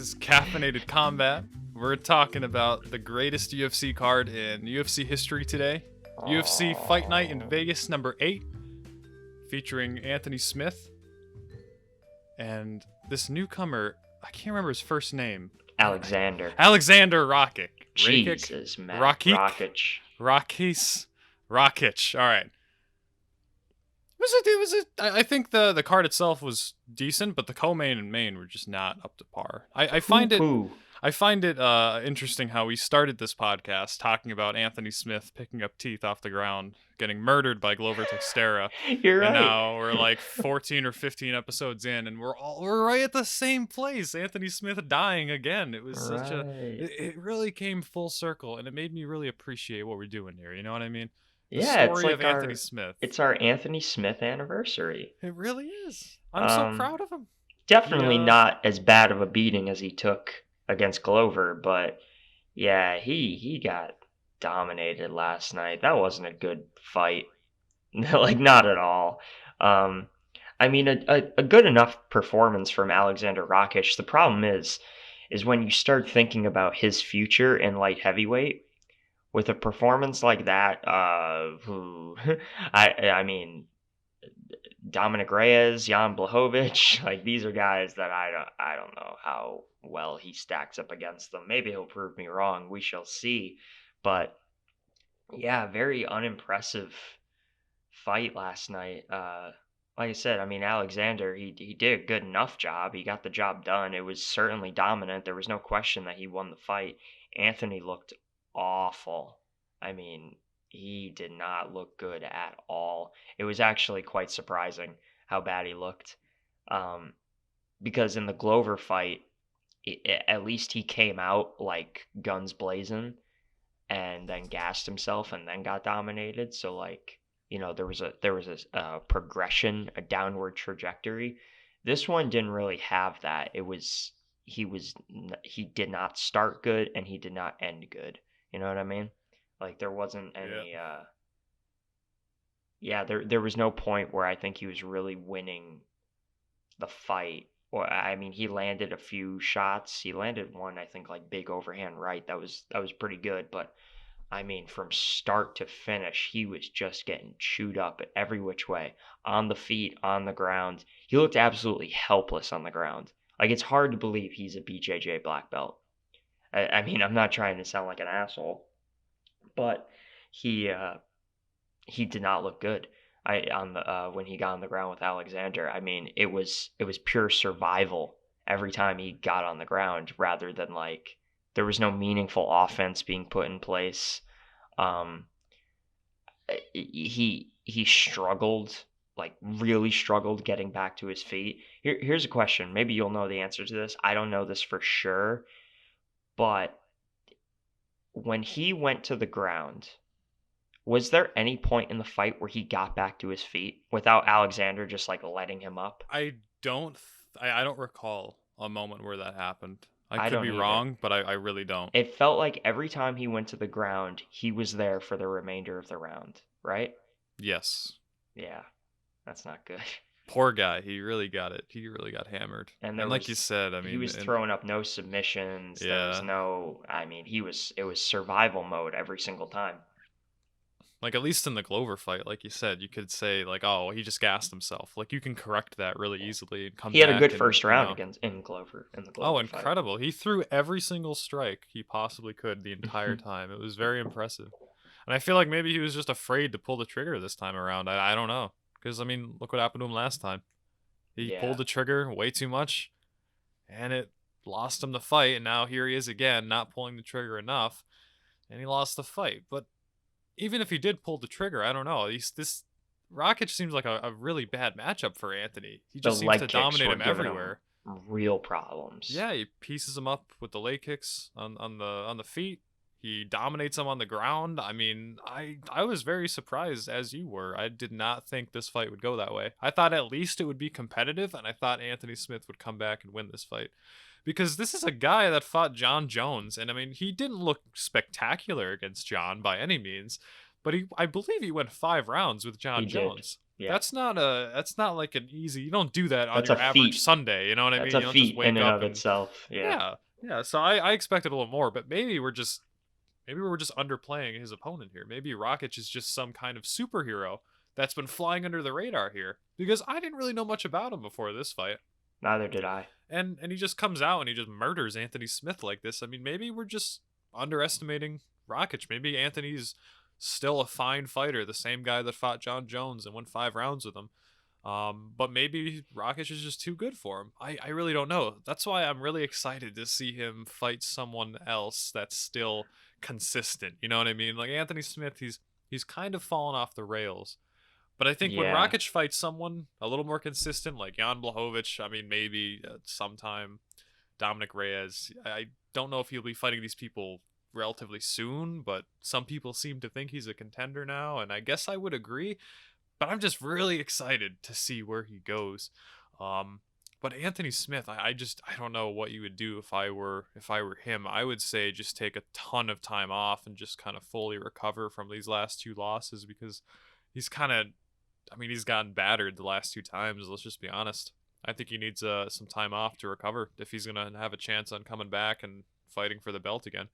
is Caffeinated Combat. We're talking about the greatest UFC card in UFC history today. UFC Fight Night in Vegas #8, featuring Anthony Smith. And this newcomer, I can't remember his first name. Aleksandar. Aleksandar Rakic. Jesus, man. Rakic. Rakic. All right. I think the card itself was decent, but the co-main and main were just not up to par. I find it interesting how we started this podcast talking about Anthony Smith picking up teeth off the ground, getting murdered by Glover Teixeira. You're right. And now we're like 14 or 15 episodes in, and we're right at the same place. Anthony Smith dying again. It was it really came full circle, and it made me really appreciate what we're doing here. You know what I mean? The story it's like of Anthony Smith. It's our Anthony Smith anniversary. It really is. I'm so proud of him. Definitely not as bad of a beating as he took against Glover, but yeah, he got dominated last night. That wasn't a good fight. Like, not at all. I mean, a good enough performance from Aleksandar Rakic. The problem is when you start thinking about his future in light heavyweight, with a performance like that, I mean, Dominic Reyes, Jan Blachowicz, like, these are guys that I don't know how well he stacks up against them. Maybe he'll prove me wrong. We shall see. But yeah, very unimpressive fight last night. Like I said, I mean, Aleksandar, he did a good enough job. He got the job done. It was certainly dominant. There was no question that he won the fight. Anthony looked awful. I mean, he did not look good at all. It was actually quite surprising how bad he looked. Because in the Glover fight, at least he came out like guns blazing and then gassed himself and then got dominated. So, like, you know, there was a progression, a downward trajectory. This one didn't really have that. He did not start good and he did not end good. You know what I mean? Like, there wasn't any, there was no point where I think he was really winning the fight. Or, I mean, he landed a few shots. He landed one, I think, like, big overhand right. That was pretty good. But, I mean, from start to finish, he was just getting chewed up every which way. On the feet, on the ground. He looked absolutely helpless on the ground. Like, it's hard to believe he's a BJJ black belt. I mean, I'm not trying to sound like an asshole, but he did not look good. When he got on the ground with Aleksandar, I mean, it was pure survival every time he got on the ground, rather than, like, there was no meaningful offense being put in place. He struggled, like, really struggled getting back to his feet. Here's a question. Maybe you'll know the answer to this. I don't know this for sure. But when he went to the ground, was there any point in the fight where he got back to his feet without Aleksandar just, like, letting him up? I don't recall a moment where that happened. I could be either. wrong, but I really don't. It felt like every time he went to the ground, he was there for the remainder of the round, right? Yes. Yeah, that's not good. Poor guy. He really got it. He really got hammered. And like you said, I mean, he was throwing up no submissions. Yeah. There was no, I mean, it was survival mode every single time. Like, at least in the Glover fight, like you said, you could say, like, oh, he just gassed himself. Like, you can correct that really easily and come back. He had a good first round in Glover. Oh, incredible. Fight. He threw every single strike he possibly could the entire time. It was very impressive. And I feel like maybe he was just afraid to pull the trigger this time around. I don't know. Because, I mean, look what happened to him last time. He pulled the trigger way too much, and it lost him the fight. And now here he is again, not pulling the trigger enough, and he lost the fight. But even if he did pull the trigger, I don't know. This Rakic seems like a really bad matchup for Anthony. He just seems to dominate him everywhere. Real problems. Yeah, he pieces him up with the leg kicks on the feet. He dominates him on the ground. I mean, I was very surprised, as you were. I did not think this fight would go that way. I thought at least it would be competitive, and I thought Anthony Smith would come back and win this fight. Because this is a guy that fought John Jones, and I mean, he didn't look spectacular against John by any means, but I believe he went 5 rounds with John Jones. Yeah. That's not like an easy. You don't do that on That's a your average feat. Sunday. You know what I That's mean? a You don't just feat in wake and up of and itself. Yeah. yeah, yeah. So I expected a little more, but maybe we're just underplaying his opponent here. Maybe Rakic is just some kind of superhero that's been flying under the radar here because I didn't really know much about him before this fight. Neither did I. And he just comes out and he just murders Anthony Smith like this. I mean, maybe we're just underestimating Rakic. Maybe Anthony's still a fine fighter, the same guy that fought John Jones and won 5 rounds with him. But maybe Rakic is just too good for him. I really don't know. That's why I'm really excited to see him fight someone else that's still consistent. You know what I mean? Like Anthony Smith, he's kind of fallen off the rails. But I think when Yeah. Rakic fights someone a little more consistent, like Jan Blachowicz, I mean, maybe sometime Dominic Reyes, I don't know if he'll be fighting these people relatively soon, but some people seem to think he's a contender now, and I guess I would agree. But I'm just really excited to see where he goes. Um, but Anthony Smith, I don't know what you would do if I were him. I would say just take a ton of time off and just kind of fully recover from these last 2 losses because he's kind of I mean, he's gotten battered the last 2 times. Let's just be honest. I think he needs some time off to recover if he's gonna have a chance on coming back and fighting for the belt again.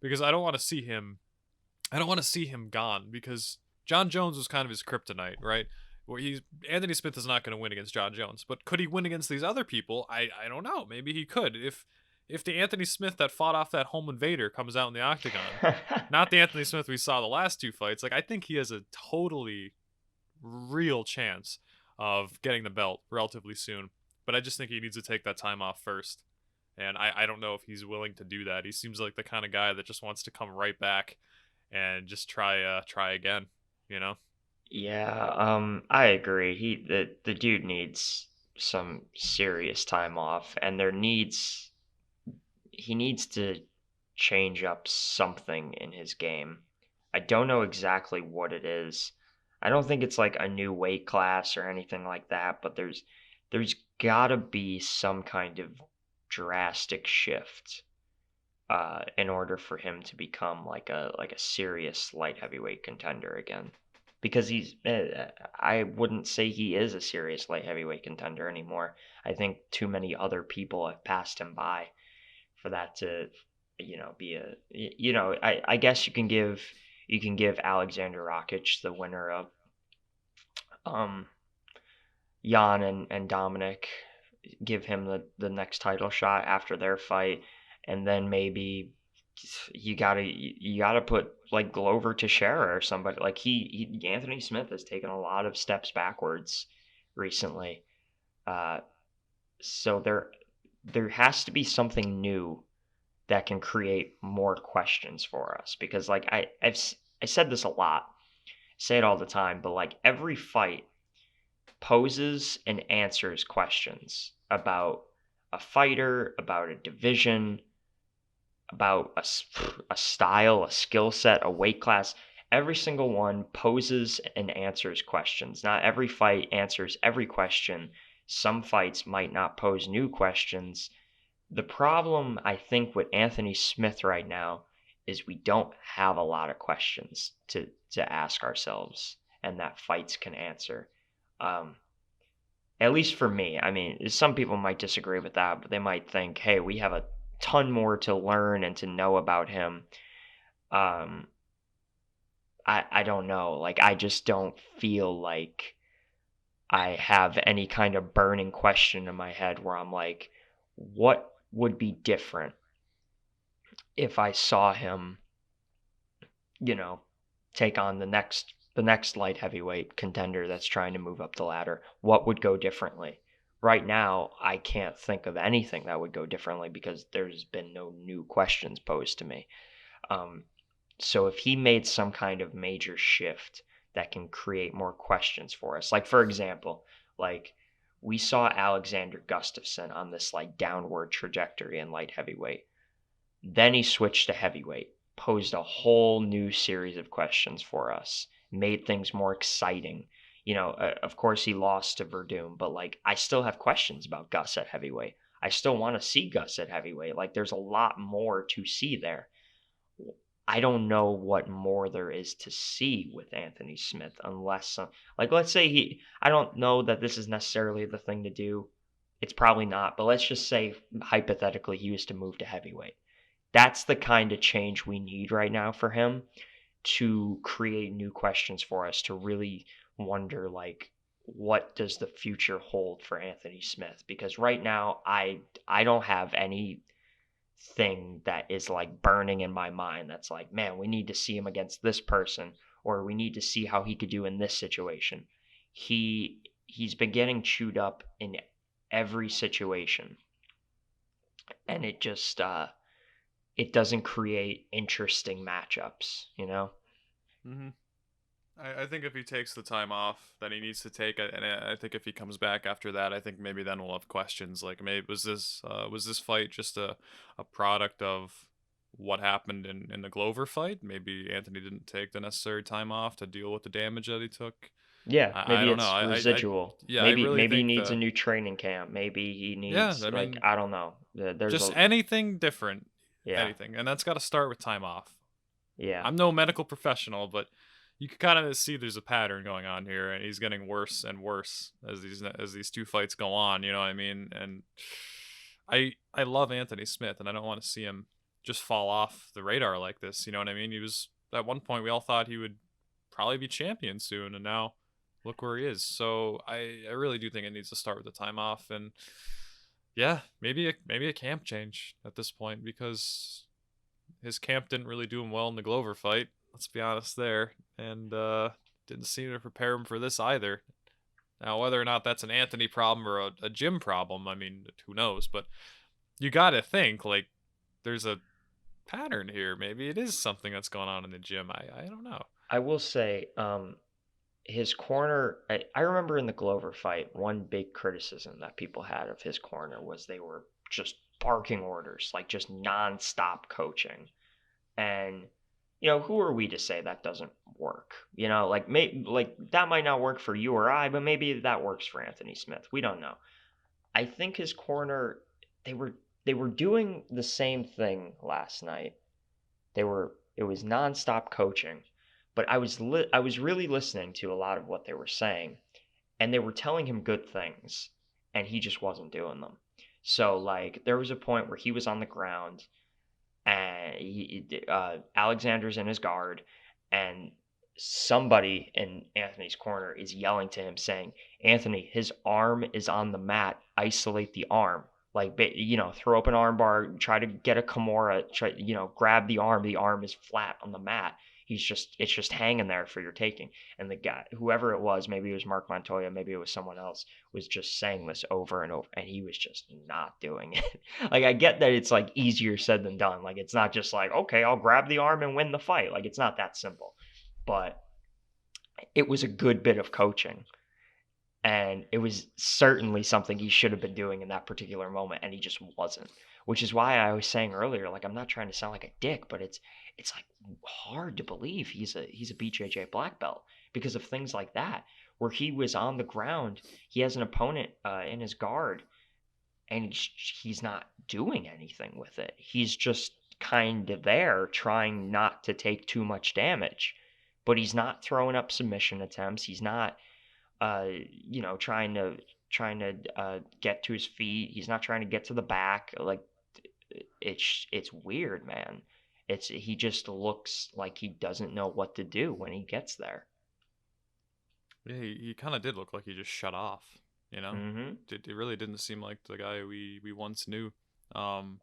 Because I don't want to see him. I don't want to see him gone because John Jones was kind of his kryptonite, right? Where he's Anthony Smith is not going to win against John Jones, but could he win against these other people? I don't know. Maybe he could if the Anthony Smith that fought off that home invader comes out in the octagon, not the Anthony Smith we saw the last 2 fights. Like I think he has a totally real chance of getting the belt relatively soon. But I just think he needs to take that time off first. And I don't know if he's willing to do that. He seems like the kind of guy that just wants to come right back and just try again, you know? Yeah, I agree. The dude needs some serious time off, and he needs to change up something in his game. I don't know exactly what it is. I don't think it's like a new weight class or anything like that, but there's gotta be some kind of drastic shift in order for him to become like a serious light heavyweight contender again. Because I wouldn't say he is a serious light heavyweight contender anymore. I think too many other people have passed him by for that to, be I guess you can give Aleksandar Rakic, the winner of um Jan and Dominic, give him the next title shot after their fight, and then maybe you gotta put like Glover Teixeira or somebody like Anthony Smith has taken a lot of steps backwards recently. Uh, so there has to be something new that can create more questions for us because like I said this a lot, say it all the time, but like every fight poses and answers questions about a fighter, about a division, about a style, a skill set, a weight class. Every single one poses and answers questions. Not every fight answers every question. Some fights might not pose new questions. The problem, I think, with Anthony Smith right now is we don't have a lot of questions to ask ourselves and that fights can answer. Um, at least for me. I mean, some people might disagree with that, but they might think, hey, we have a ton more to learn and to know about him. Um, I don't know. Like, I just don't feel like I have any kind of burning question in my head where I'm like, what would be different if I saw him, you know, take on the next light heavyweight contender that's trying to move up the ladder? What would go differently? Right now, I can't think of anything that would go differently because there's been no new questions posed to me. Um, so if he made some kind of major shift that can create more questions for us, like for example, like we saw Alexander Gustafsson on this like downward trajectory in light heavyweight. Then he switched to heavyweight, posed a whole new series of questions for us, made things more exciting. Of course, he lost to Verdum, but like I still have questions about Gus at heavyweight. I still want to see Gus at heavyweight. Like there's a lot more to see there. I don't know what more there is to see with Anthony Smith unless like let's say I don't know that this is necessarily the thing to do. It's probably not, but let's just say hypothetically he was to move to heavyweight. That's the kind of change we need right now for him to create new questions for us to really wonder like what does the future hold for Anthony Smith? Because right now I don't have any thing that is like burning in my mind that's like, man, we need to see him against this person or we need to see how he could do in this situation. He's been getting chewed up in every situation and it just it doesn't create interesting matchups, you know? Hmm. I think if he takes the time off that he needs to take, and I think if he comes back after that, I think maybe then we'll have questions like, maybe was this fight just a product of what happened in the Glover fight? Maybe Anthony didn't take the necessary time off to deal with the damage that he took. Yeah, I maybe don't know. it's residual. Yeah, I Maybe really maybe he think needs a that, new training camp. Maybe he yeah, needs I like mean, I don't know. There's just a anything different, yeah. anything, and that's got to start with time off. Yeah. I'm no medical professional, but you can kind of see there's a pattern going on here, and he's getting worse and worse as these two fights go on. You know what I mean? And I love Anthony Smith, and I don't want to see him just fall off the radar like this. You know what I mean? He was at one point we all thought he would probably be champion soon, and now look where he is. So I really do think it needs to start with the time off, and yeah, maybe a camp change at this point because his camp didn't really do him well in the Glover fight. Let's be honest there, and didn't seem to prepare him for this either. Now, whether or not that's an Anthony problem or a gym problem, I mean, who knows? But you got to think like there's a pattern here. Maybe it is something that's going on in the gym. I don't know. I will say his corner I remember in the Glover fight, one big criticism that people had of his corner was they were just barking orders, like just nonstop coaching. And who are we to say that doesn't work? Like that might not work for you or I, but maybe that works for Anthony Smith. We don't know. I think his corner they were they were doing the same thing last night. It was nonstop coaching, but I was really listening to a lot of what they were saying, and they were telling him good things, and he just wasn't doing them. So like there was a point where he was on the ground and Alexander's in his guard, and somebody in Anthony's corner is yelling to him saying, "Anthony, his arm is on the mat. Isolate the arm. Like, throw up an arm bar, try to get a Kimura, try, grab the arm. The arm is flat on the mat. It's just hanging there for your taking." And the guy, whoever it was, maybe it was Mark Montoya, maybe it was someone else, was just saying this over and over, and he was just not doing it. Like, I get that it's like easier said than done. Like, it's not just like, okay, I'll grab the arm and win the fight. Like, it's not that simple. But it was a good bit of coaching. And it was certainly something he should have been doing in that particular moment, and he just wasn't. Which is why I was saying earlier, like I'm not trying to sound like a dick, but it's like hard to believe he's a BJJ black belt because of things like that, where he was on the ground, he has an opponent in his guard, and he's not doing anything with it. He's just kind of there trying not to take too much damage, but he's not throwing up submission attempts. He's not trying to get to his feet. He's not trying to get to the back. Like it's weird, man. He just looks like he doesn't know what to do when he gets there. Yeah, he kind of did look like he just shut off. You know, Mm-hmm. it really didn't seem like the guy we once knew. Um,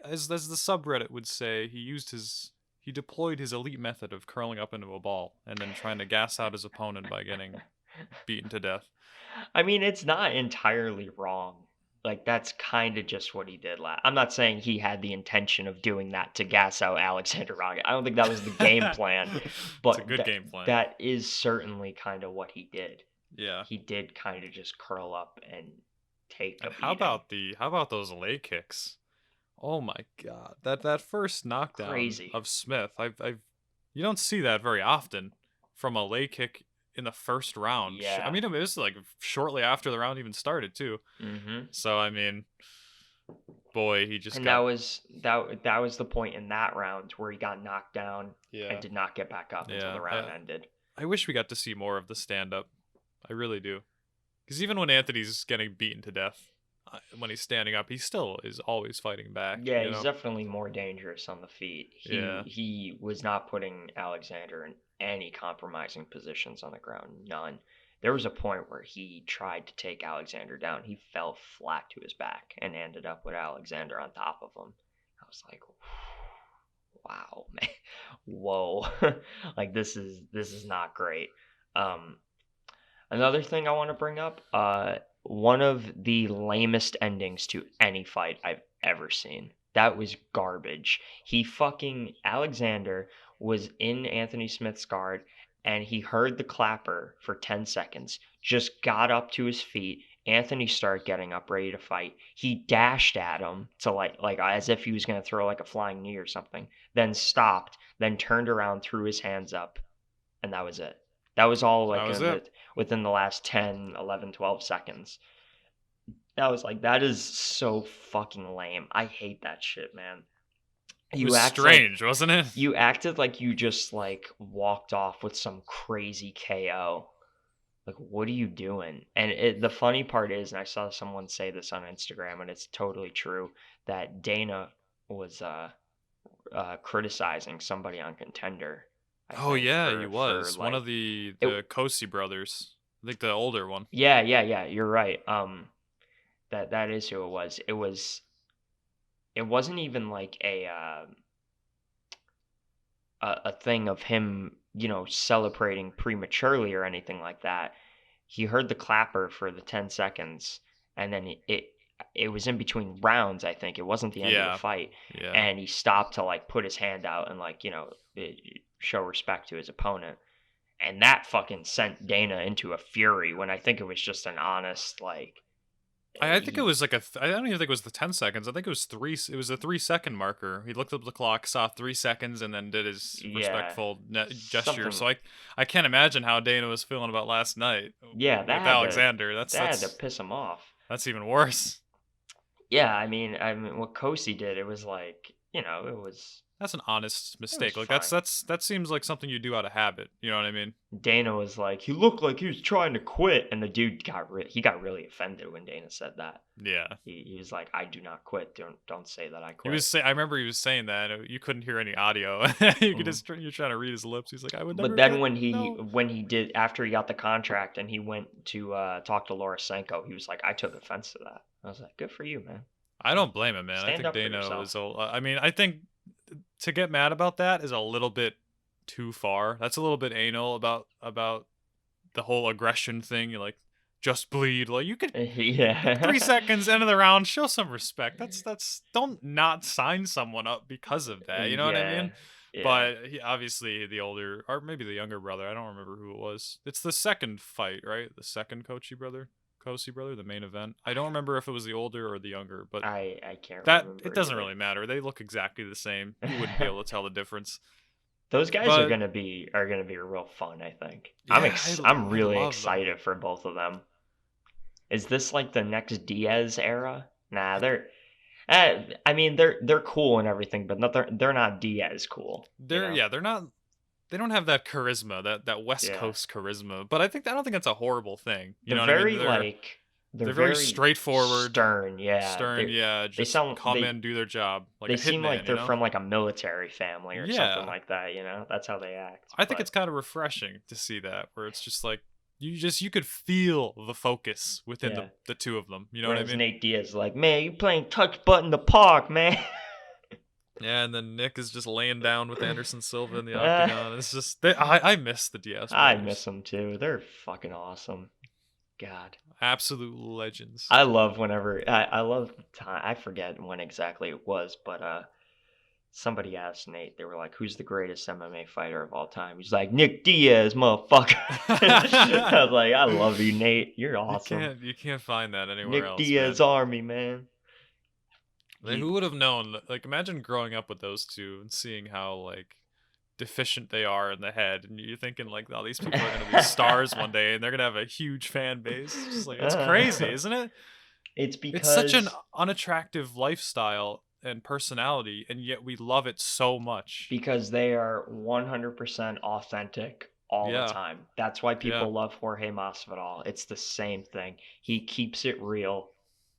as the subreddit would say, he deployed his elite method of curling up into a ball and then trying to gas out his opponent by getting beaten to death. I mean, it's not entirely wrong. Like that's kind of just what he did last. I'm not saying he had the intention of doing that to gas out Aleksandar. I don't think that was the game plan, It's a but good game plan. that is certainly kind of what he did. Yeah. He did kind of just curl up and take a And beating. how about those leg kicks? Oh my god. That first knockdown Crazy. of Smith, I've you don't see that very often from a leg kick in the first round. Yeah. I mean, it was like shortly after the round even started too. Mm-hmm. So I mean, boy, he just And got that was the point in that round where he got knocked down and did not get back up until the round ended. I wish we got to see more of the stand-up. I really do. Because even when Anthony's getting beaten to death, when he's standing up, he still is always fighting back. Yeah, he's definitely more dangerous on the feet. Yeah. He was not putting Aleksandar in any compromising positions on the ground. None. There was a point where he tried to take Aleksandar down. He fell flat to his back and ended up with Aleksandar on top of him. I was like, wow, man. Whoa. Like this is not great. Another thing I want to bring up, one of the lamest endings to any fight I've ever seen. That was garbage. Aleksandar was in Anthony Smith's guard and he heard the clapper for 10 seconds, just got up to his feet. Anthony started getting up ready to fight. He dashed at him to like as if he was going to throw like a flying knee or something, then stopped, then turned around, threw his hands up, and that was it. That was all like within the last 10, 11, 12 seconds. That is so fucking lame. I hate that shit, man. It was strange, wasn't it? You acted like you just like walked off with some crazy KO. Like, what are you doing? And the funny part is, and I saw someone say this on Instagram, and it's totally true, that Dana was criticizing somebody on Contender. He was one of the Kosi brothers. I think the older one. Yeah. You're right. That is who it was. It wasn't even like a thing of him, celebrating prematurely or anything like that. He heard the clapper for the 10 seconds, and then it was in between rounds, I think. It wasn't the end of the fight. Yeah. And he stopped to like put his hand out and like, show respect to his opponent. And that fucking sent Dana into a fury when I think it was just an honest, like... I think it was like I don't even think it was the 10 seconds. I think it was 3. It was a 3-second marker. He looked up the clock, saw 3 seconds, and then did his respectful gesture. So I can't imagine how Dana was feeling about last night. Yeah, with Aleksandar. That had to piss him off. That's even worse. Yeah, I mean, what Kosi did, it was like, it was... That's an honest mistake. Like that seems like something you do out of habit. You know what I mean? Dana was like, he looked like he was trying to quit, and the dude got really offended when Dana said that. Yeah. He was like, I do not quit. Don't say that I quit. I remember he was saying that. You couldn't hear any audio. You could just you're trying to read his lips. He's like, I would never. But then when he did, after he got the contract and he went to talk to Lorisenko, he was like, I took offense to that. I was like, good for you, man. I don't blame him, man. Stand I think Dana is. I think to get mad about that is a little bit too far. That's a little bit anal about the whole aggression thing. You're like, just bleed. Like you could 3 seconds end of the round, show some respect. That's don't not sign someone up because of that. You know what I mean? Yeah. But obviously the older or maybe the younger brother, I don't remember who it was. It's the second fight, right? The second Kosi brother, the main event. I don't remember if it was the older or the younger, but I can't remember. It doesn't really matter. They look exactly the same. You wouldn't be able to tell the difference. Those guys are gonna be real fun, I think. Yeah, I'm really excited for both of them. Is this like the next Diaz era? Nah, they're cool and everything, but they're not Diaz cool. They're not. They don't have that charisma, that West Coast charisma. But I don't think that's a horrible thing. They're very straightforward, stern. They sound come in, do their job. Like they seem like they're from like a military family or something like that. That's how they act. I think it's kind of refreshing to see that, where it's just like you could feel the focus within the two of them. You know what I mean? Nate Diaz is like, man, you playing touch butt in the park, man. Yeah, and then Nick is just laying down with Anderson Silva in the octagon. It's just I miss the Diaz brothers. I miss them too. They're fucking awesome. God, absolute legends. I love whenever I love time. I forget when exactly it was, but somebody asked Nate. They were like, "Who's the greatest MMA fighter of all time?" He's like, "Nick Diaz, motherfucker." I was like, "I love you, Nate. You're awesome." You can't find that anywhere else. Nick Diaz, man. Army, man. Like, who would have known? Like, imagine growing up with those two and seeing how like deficient they are in the head, and you're thinking like, "Oh, these people are gonna be stars one day, and they're gonna have a huge fan base." It's just like it's crazy, isn't it? It's It's such an because unattractive lifestyle and personality, and yet we love it so much. they are 100% authentic all the Yeah, time. That's why yeah, people love Jorge Masvidal. It's the same thing. He keeps it real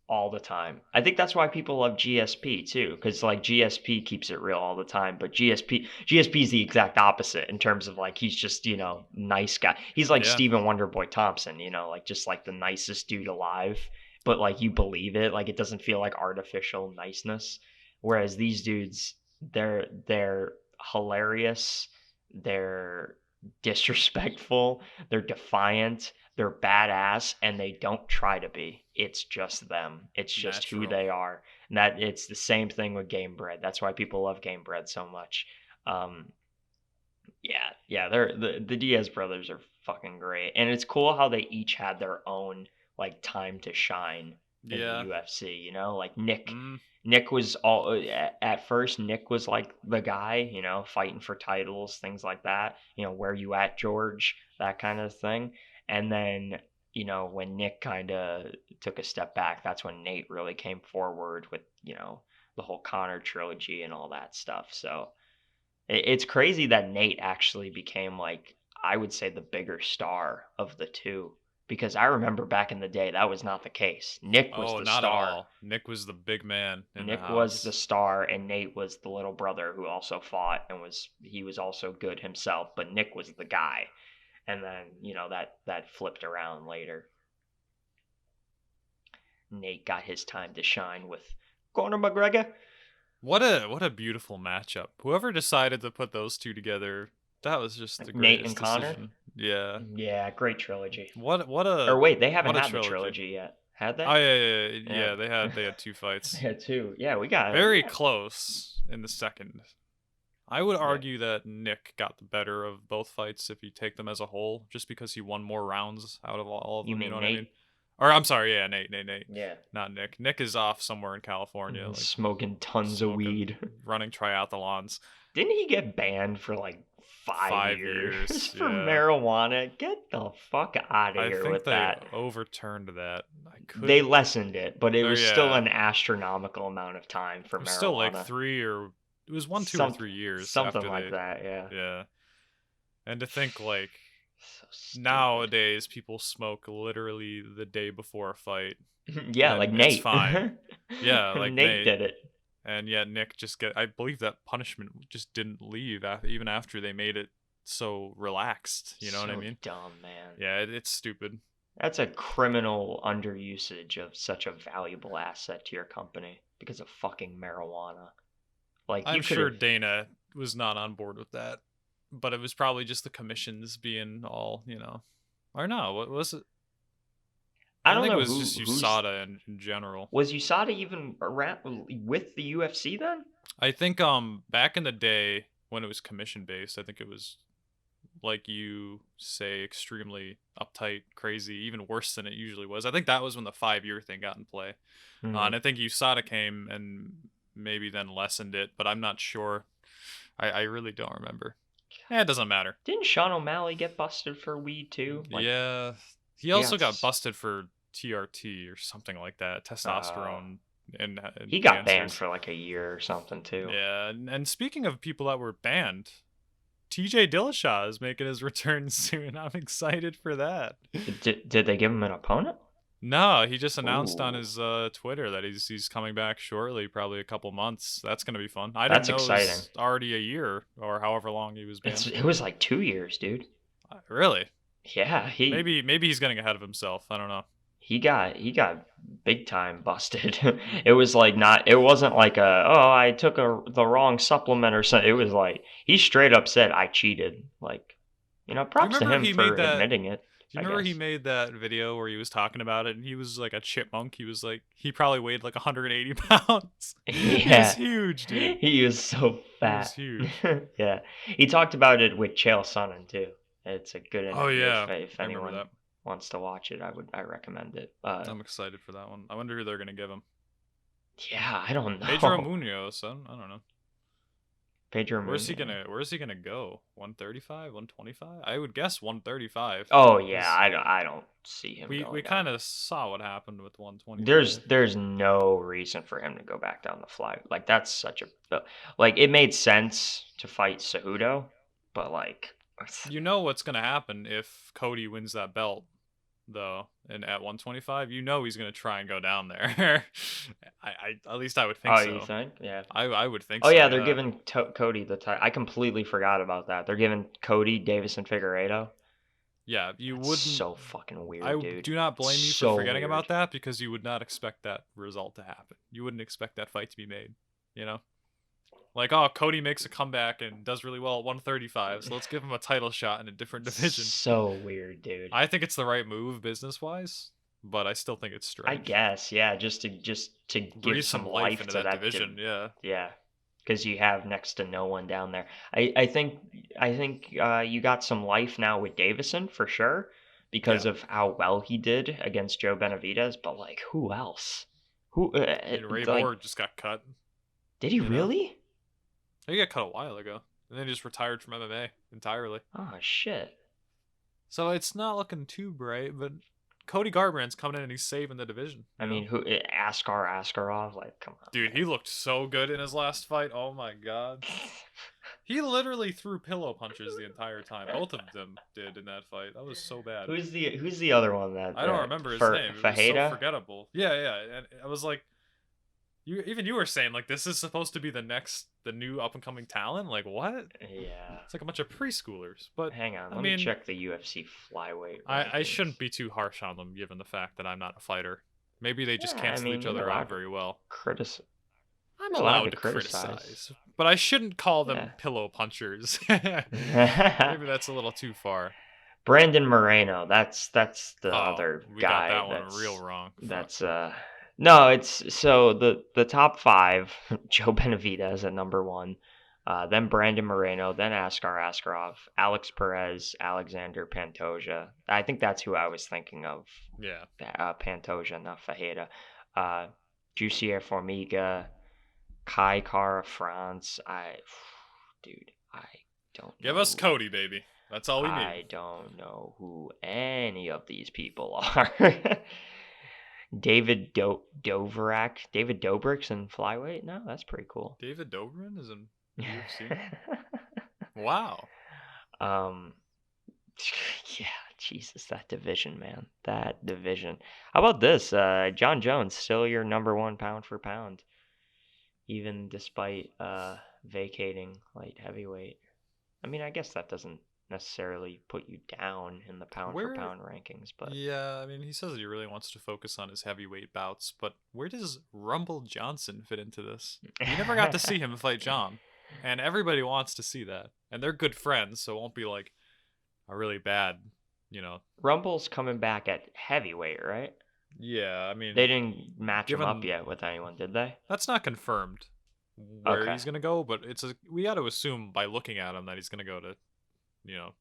all the time. I think that's why people love GSP too, because like GSP keeps it real all the time. But GSP is the exact opposite in terms of like he's just nice guy. He's like yeah. Stephen Wonderboy Thompson, like just like the nicest dude alive. But like you believe it, like it doesn't feel like artificial niceness. Whereas these dudes, they're hilarious, they're disrespectful, they're defiant, they're badass, and they don't try to be. It's just them. It's just who Natural. they are. And that it's the same thing with Game Bread. That's why people love Game Bread so much. Um, yeah, the Diaz brothers are fucking great, and it's cool how they each had their own like time to shine in the Yeah. UFC. Like Nick. Mm, Nick was all at first. Nick was like the guy, fighting for titles, things like that. Where you at, George? That kind of thing. And then, when Nick kind of took a step back, that's when Nate really came forward with, the whole Connor trilogy and all that stuff. So it's crazy that Nate actually became like, I would say, the bigger star of the two, because I remember back in the day that was not the case. Nick was oh, the not at star. all. Nick was the big man in the Nick was the house. star, and Nate was the little brother who also fought and he was also good himself, but Nick was the guy. And then, that flipped around later. Nate got his time to shine with Conor McGregor. What a beautiful matchup. Whoever decided to put those two together, that was just the Nate and greatest Conor. decision. Yeah. Yeah, great trilogy. What Or a wait, they haven't what a had the trilogy. trilogy yet, had they? Oh yeah. Yeah, They had two they fights. had two. Yeah, we got it. Very close in the second. I would Yeah, argue that Nick got the better of both fights if you take them as a whole, just because he won more rounds out of all of you them. You know mean what I mean? Nate? Or I'm sorry, yeah, Nate, Yeah, not Nick. Nick is off somewhere in California, like smoking tons of smoking, weed. running triathlons. Didn't he get banned for like 5 years 5 years, for yeah. marijuana? Get the fuck out of I here think with they that. overturned that. I They could, lessened it, but it or was still yeah, an astronomical amount of time for it was still like marijuana. it was 1, 2, or Some 3 years something after like they, that, yeah. yeah. And to think like So stupid. nowadays people smoke literally the day before a fight, Yeah, like and it's Nate. fine. Yeah, like Nate Nate. did it. And yet Nick just I believe that punishment just didn't leave even after they made it so relaxed. You know what I So mean? dumb, man. Yeah, it's stupid. That's a criminal underusage of such a valuable asset to your company because of fucking marijuana. Like I'm you could sure have. Dana was not on board with that, but it was probably just the commissions being all, or no, what was it? I I don't think it know was just who's USADA in general. was USADA even around with the UFC then? I think back in the day when it was commission based, I think it was like you say extremely uptight, crazy, even worse than it usually was. I think that was when the 5 year thing got in play. Hmm. And I think USADA came and maybe then lessened it, but I'm not sure. I really don't remember. It doesn't matter. Didn't Sean O'Malley get busted for weed too? Like Yeah. He he also got got busted for TRT or something like that, uh, testosterone he got banned enhancers. for like a year or something too. Yeah, and speaking of people that were banned, TJ Dillashaw is making his return soon. I'm excited for that. Did they give him an opponent? No, he just announced on Ooh, his Twitter that he's coming back shortly, probably a couple months. That's gonna be fun. I didn't that's know it exciting. was already a year or however long he was banned. It was like 2 years, dude. Really? Yeah, Maybe he's getting ahead of himself. I don't know. he got big time busted. It was like not. It wasn't like I took the wrong supplement or something. It was like he straight up said I cheated. Like, Do you props to remember him he for made that? admitting it. Do you I remember he guess. made that video where he was talking about it and he was like a chipmunk? He was like he probably weighed like 180 pounds. He was Yeah, huge, dude. he was so He was fat. huge. Yeah, he talked about it with Chael Sonnen too. It's a good Oh interview yeah, if I remember anyone that. wants to watch it. I recommend it. I'm excited for that one. I wonder who they're gonna give him. Yeah, I don't Pedro know. Munoz. I don't know. Pedro Where's he Munoz. gonna Where's he gonna go? 135, 125? I would guess 135. Oh yeah, Cause I don't see him We going down. kind of saw what happened with 125. There's no reason for him to go back down the fly. Like that's such a like it made sense to fight Cejudo, but like You know what's gonna happen if Cody wins that belt, though, and at 125, you know he's gonna try and go down there. I at least I would think oh, so. you think? Yeah. I would think Oh so. yeah, they're Yeah. giving Cody the title. I completely forgot about that. They're giving Cody Davison Figueiredo. Yeah, you That's wouldn't. so fucking weird, I dude. do not blame you for So forgetting weird. about that because you would not expect that result to happen. You wouldn't expect that fight to be made. You know, like, oh, Cody makes a comeback and does really well at 135, so let's give him a title shot in a different division. So weird, dude. I think it's the right move business wise, but I still think it's I strange. guess, yeah, just to give Breathe some some life into to that that division. Yeah. yeah, because you have next to no one down there. I think you got some life now with Davison for sure because Yeah. of how well he did against Joe Benavidez. But like, who else? Who And Ray like? Borg just got cut. Did he You know, really? he got cut a while ago, and then he just retired from MMA entirely. Oh shit! So it's not looking too bright, but Cody Garbrandt's coming in and he's saving the division. I You mean, know? who Askarov? Like, come on, Dude, he looked so good in his last fight. Oh my god. He literally threw pillow punches the entire time. Both of them did in that fight. That was so bad. Who's the other one that I don't remember his for name. It was so Fajeda? forgettable. Yeah. And I was like, you were saying like this is supposed to be the new up and coming talent. Like what? Yeah. It's like a bunch of preschoolers. But Hang on, I let mean, me check the UFC flyweight. I rankings. shouldn't be too harsh on them given the fact that I'm not a fighter. Maybe they just Yeah, cancel each you're other allowed out very well. I'm You're allowed allowed to to criticize. criticize, but I shouldn't call them Yeah. pillow punchers. Maybe that's a little too far. Brandon Moreno, that's the Oh, other we got guy. that one real wrong. That's no, it's so the top five. Joe Benavidez at number one, then Brandon Moreno, then Askarov, Alex Perez, Alexander Pantoja. I think that's who I was thinking of. Yeah. Pantoja, not Fajeda. Jussier Formiga, Kai Kara France. Dude, I don't Give know. us Cody, baby. That's all we need. I don't know who any of these people are. David Dobrik's in flyweight. No, that's pretty cool. David Dobrin is in UFC. Wow. Yeah, Jesus, that division, man. That division. How about this? John Jones, still your number one pound for pound, even despite vacating light heavyweight. I mean, I guess that doesn't necessarily put you down in the pound for pound rankings, but yeah, I mean, he says that he really wants to focus on his heavyweight bouts, but where does Rumble Johnson fit into this? We never got to see him fight John, and everybody wants to see that, and they're good friends, so it won't be like a really bad, you know. Rumble's coming back at heavyweight, right? Yeah, I mean, they didn't match him up yet with anyone, did they? That's not confirmed where he's gonna go, but we got to assume by looking at him that he's gonna go to, you know,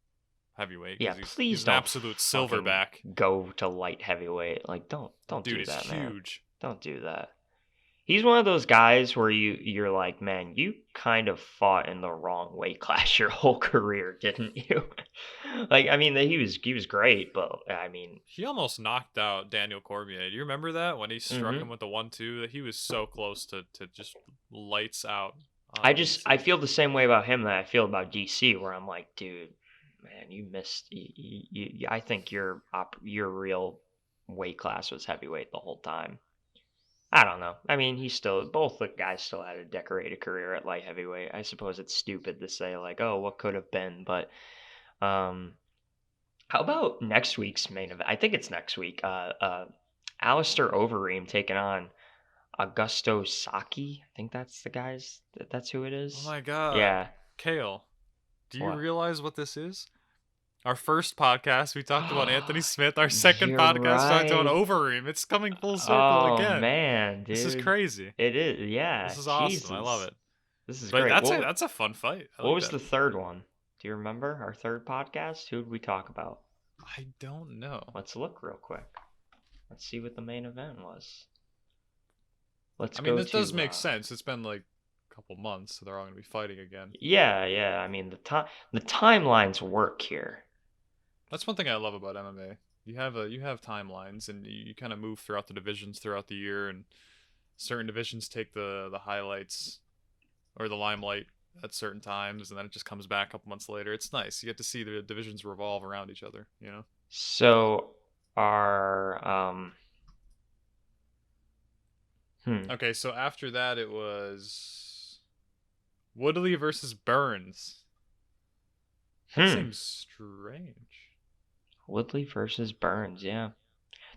heavyweight. Yeah, he's an absolute silverback. Go to light heavyweight. Like, don't Dude, do that, huge. man. Don't do that. He's one of those guys where you're like, man, you kind of fought in the wrong weight class your whole career, didn't you? Like, I mean, he was great, but I mean, he almost knocked out Daniel Cormier. Do you remember that when he struck him with the 1-2? That he was so close to just lights out. I feel the same way about him that I feel about DC, where I'm like, dude, man, you missed. I think your real weight class was heavyweight the whole time. I don't know. I mean, both the guys still had a decorated career at light heavyweight. I suppose it's stupid to say like, oh, what could have been, but how about next week's main event? I think it's next week. Alistair Overeem taking on Augusto Saki. I think that's that's who it is. Oh my god. Yeah. Kale, do you realize what this is? Our first podcast, we talked about Anthony Smith. Our second podcast, we talked about Overeem. It's coming full circle again. Oh, man, dude. This is crazy. It is, yeah. This is awesome. Jesus. I love it. This is but great. That's a fun fight. What was the third one? Do you remember our third podcast? Who did we talk about? I don't know. Let's look real quick. Let's see what the main event was. I mean, this does make sense. It's been like a couple months, so they're all going to be fighting again. Yeah. I mean, the timelines work here. That's one thing I love about MMA. You have timelines, and you kind of move throughout the divisions throughout the year, and certain divisions take the highlights or the limelight at certain times, and then it just comes back a couple months later. It's nice. You get to see the divisions revolve around each other, you know? So our Okay, so after that it was Woodley versus Burns. That seems strange. Woodley versus Burns, yeah.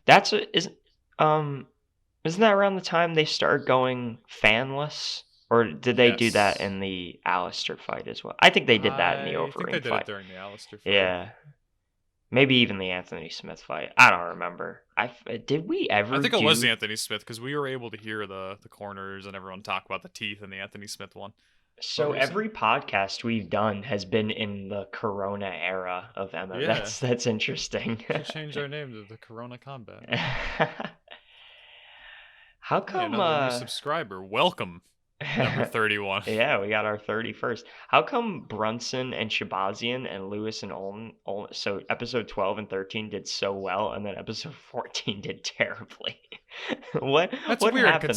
That's isn't that around the time they started going fanless? Or did they do that Yes. in the Aleksandar fight as well? I think they did that in the I think they Overeem did fight. it during the Aleksandar fight. Yeah. Maybe even the Anthony Smith fight. I don't remember. Did we ever I think it was the Anthony Smith, because we were able to hear the corners and everyone talk about the teeth in the Anthony Smith one. So every podcast we've done has been in the Corona era of MMA. Yeah. That's interesting. We should change our name to the Corona Combat. How Hey, come another new subscriber. Welcome. Number 31. Yeah, we got our 31st. How come Brunson and Shabazian and Lewis and Olin, so episode 12 and 13 did so well, and then episode 14 did terribly? That's what weird, happened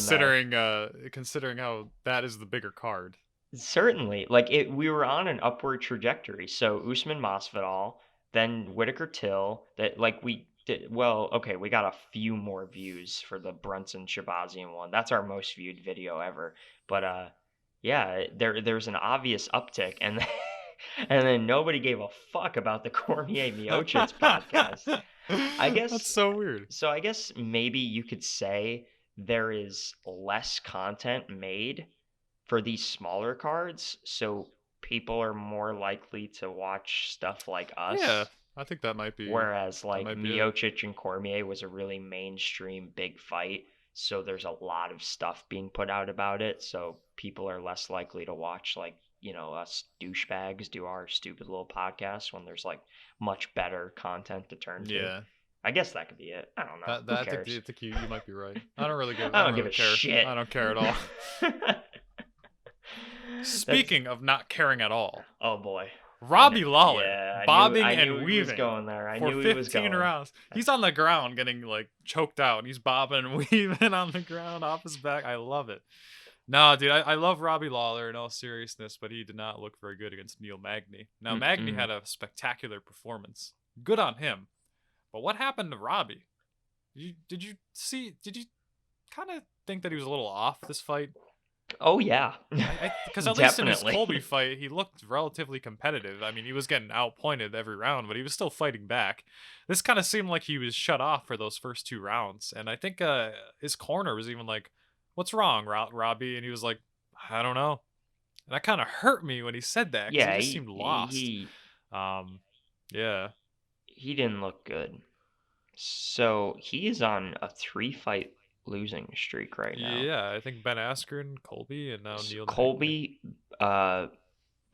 considering how that is the bigger card. Certainly, we were on an upward trajectory. So Usman Masvidal, then Whitaker Till. That we did well. Okay, we got a few more views for the Brunson Shabazian one. That's our most viewed video ever. But yeah, there's an obvious uptick, and and then nobody gave a fuck about the Cormier Miocic podcast. I guess that's so weird. So I guess maybe you could say there is less content made for these smaller cards, so people are more likely to watch stuff like us. Yeah, I think that might be. Whereas Miocic and Cormier was a really mainstream big fight, so there's a lot of stuff being put out about it, so people are less likely to watch us douchebags do our stupid little podcast when there's much better content to turn to. Yeah. I guess that could be it. I don't know. Who cares? I think you might be right. I don't really I don't give a shit. I don't care at all. Speaking of not caring at all. Oh boy. Robbie Lawler, bobbing and weaving. He was going there. I for knew he was 15 going. rounds. He's on the ground getting choked out, and he's bobbing and weaving on the ground off his back. I love it. No, dude, I love Robbie Lawler in all seriousness, but he did not look very good against Neil Magny. Now, Magny had a spectacular performance. Good on him. But what happened to Robbie? Did you kind of think that he was a little off this fight? Oh, yeah. Because at least in his Colby fight, he looked relatively competitive. I mean, he was getting outpointed every round, but he was still fighting back. This kind of seemed like he was shut off for those first 2 rounds. And I think his corner was even like, "What's wrong, Robbie?" And he was like, "I don't know." And that kind of hurt me when he said that, because he just seemed lost. Yeah. He didn't look good. So he is on a 3-fight losing streak right now. Yeah, I think Ben Askren, Colby, and now Neil. Colby, Ben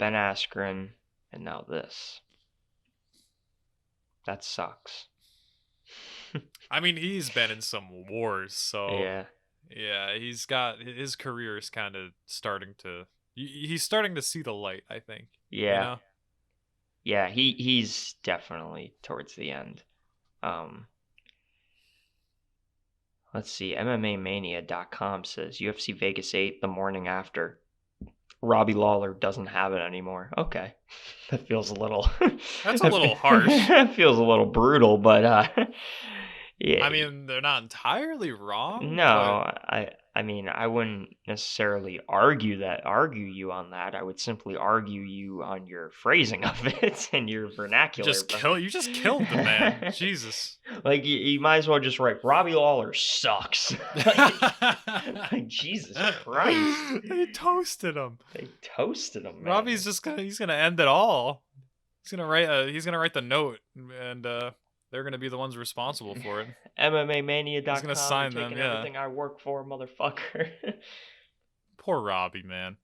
Askren, and now this. That sucks. I mean, he's been in some wars, so yeah, he's got his career is kind of starting to. He's starting to see the light, I think. Yeah, you know? Yeah, he's definitely towards the end. Let's see. MMAmania.com says UFC Vegas 8 the morning after. Robbie Lawler doesn't have it anymore. Okay. That feels a little... That's a little harsh. That feels a little brutal, but yeah. I mean, they're not entirely wrong. No, I mean, I wouldn't necessarily argue you on that. I would simply argue you on your phrasing of it and your vernacular. You just killed the man. Jesus. You might as well just write, Robbie Lawler sucks. Jesus Christ. They toasted him. Man. Robbie's he's gonna end it all. He's gonna write the note, and they're gonna be the ones responsible for it. MMAmania.com. He's gonna sign them. Yeah. Everything I work for, motherfucker. Poor Robbie, man.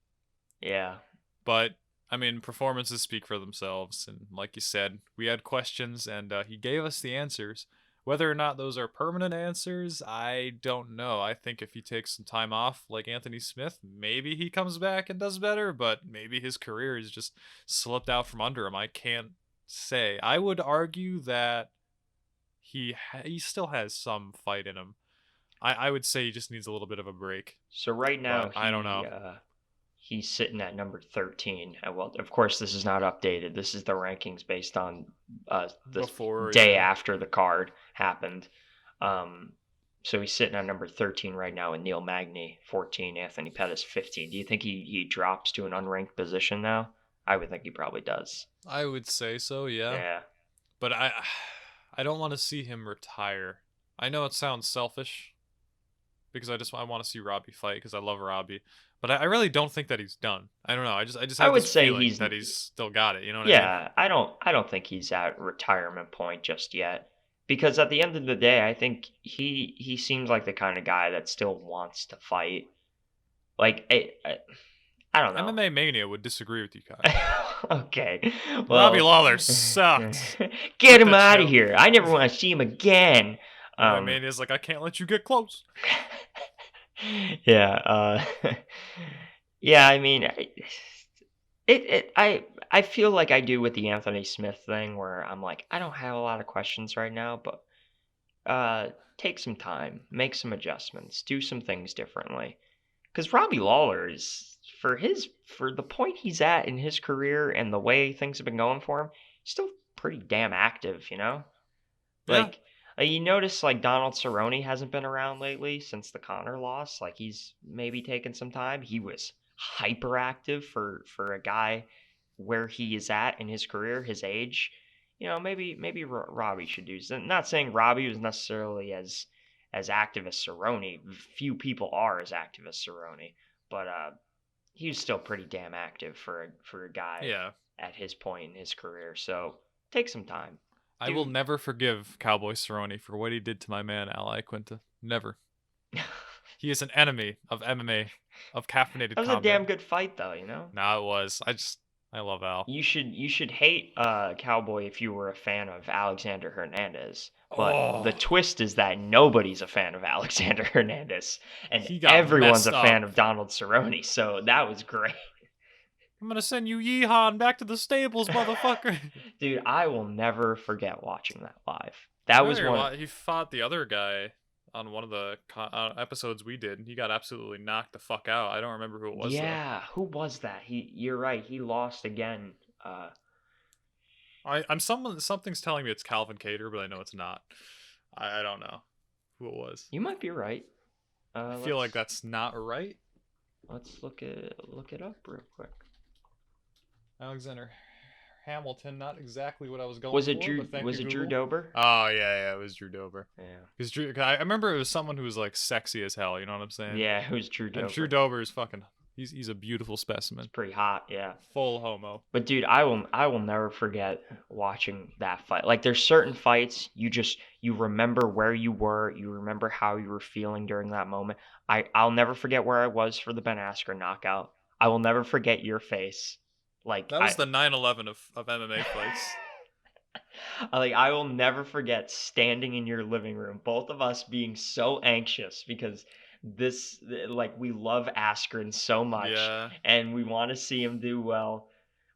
Yeah. But I mean, performances speak for themselves, and like you said, we had questions, and he gave us the answers. Whether or not those are permanent answers, I don't know. I think if he takes some time off, like Anthony Smith, maybe he comes back and does better, but maybe his career has just slipped out from under him. I can't say. I would argue that he still has some fight in him. I would say he just needs a little bit of a break, So right now but I don't know. he's sitting at number 13. Well, of course, this is not updated. This is the rankings based on the Before, day yeah. after the card happened. So he's sitting at number 13 right now, and Neil Magny 14, Anthony Pettis 15. Do you think he drops to an unranked position now? I would think he probably does. I would say so, yeah. Yeah. But I don't want to see him retire. I know it sounds selfish because I want to see Robbie fight because I love Robbie. But I really don't think that he's done. I don't know. I just I have would this say feeling he's that he's still got it. You know what I mean? yeah, I don't think he's at retirement point just yet. Because at the end of the day, I think he seems like the kind of guy that still wants to fight. Like I don't know. MMA Mania would disagree with you, Kyle. Okay. Robbie Well, Lawler sucked. get Quit him that out of show. here. I never want to see him again. MMA Mania's like, I can't let you get close. Yeah, yeah, I mean, I feel like I do with the Anthony Smith thing where I'm like, I don't have a lot of questions right now, but take some time, make some adjustments, do some things differently. Because Robbie Lawler is for the point he's at in his career and the way things have been going for him, still pretty damn active, you know? Yeah. Like you notice like Donald Cerrone hasn't been around lately since the Conor loss. Like he's maybe taken some time. He was hyperactive for a guy where he is at in his career, his age. You know, maybe Robbie should do. Not saying Robbie was necessarily as active as Cerrone. Few people are as active as Cerrone, but he was still pretty damn active for a guy Yeah. at his point in his career. So take some time. I will never forgive Cowboy Cerrone for what he did to my man Al Iaquinta. Never. He is an enemy of MMA, of caffeinated That was combat. a damn good fight, though. You know. No, it was. I love Al. You should hate Cowboy if you were a fan of Alexander Hernandez. But the twist is that nobody's a fan of Alexander Hernandez, and everyone's a fan of Donald Cerrone. So that was great. I'm gonna send you Yeehaw back to the stables, motherfucker. Dude, I will never forget watching that live. That was one. He fought the other guy on one of the episodes we did. He got absolutely knocked the fuck out. I don't remember who it was. Yeah, who was that? You're right. He lost again. Something's telling me it's Calvin Cater, but I know it's not. I don't know who it was. You might be right. I feel like that's not right. Let's look it up real quick. Alexander Hamilton, not exactly what I was going was for. Was it Drew Dober? Oh yeah, it was Drew Dober. Yeah. Because I remember it was someone who was like sexy as hell. You know what I'm saying? Yeah, it was Drew Dober. And Drew Dober is fucking. He's a beautiful specimen. It's pretty hot, yeah. Full homo. But dude, I will never forget watching that fight. Like there's certain fights you remember where you were, you remember how you were feeling during that moment. I'll never forget where I was for the Ben Askren knockout. I will never forget your face. Like that was the 9/11 of MMA fights. Like I will never forget standing in your living room, both of us being so anxious because we love Askren so much, and we want to see him do well.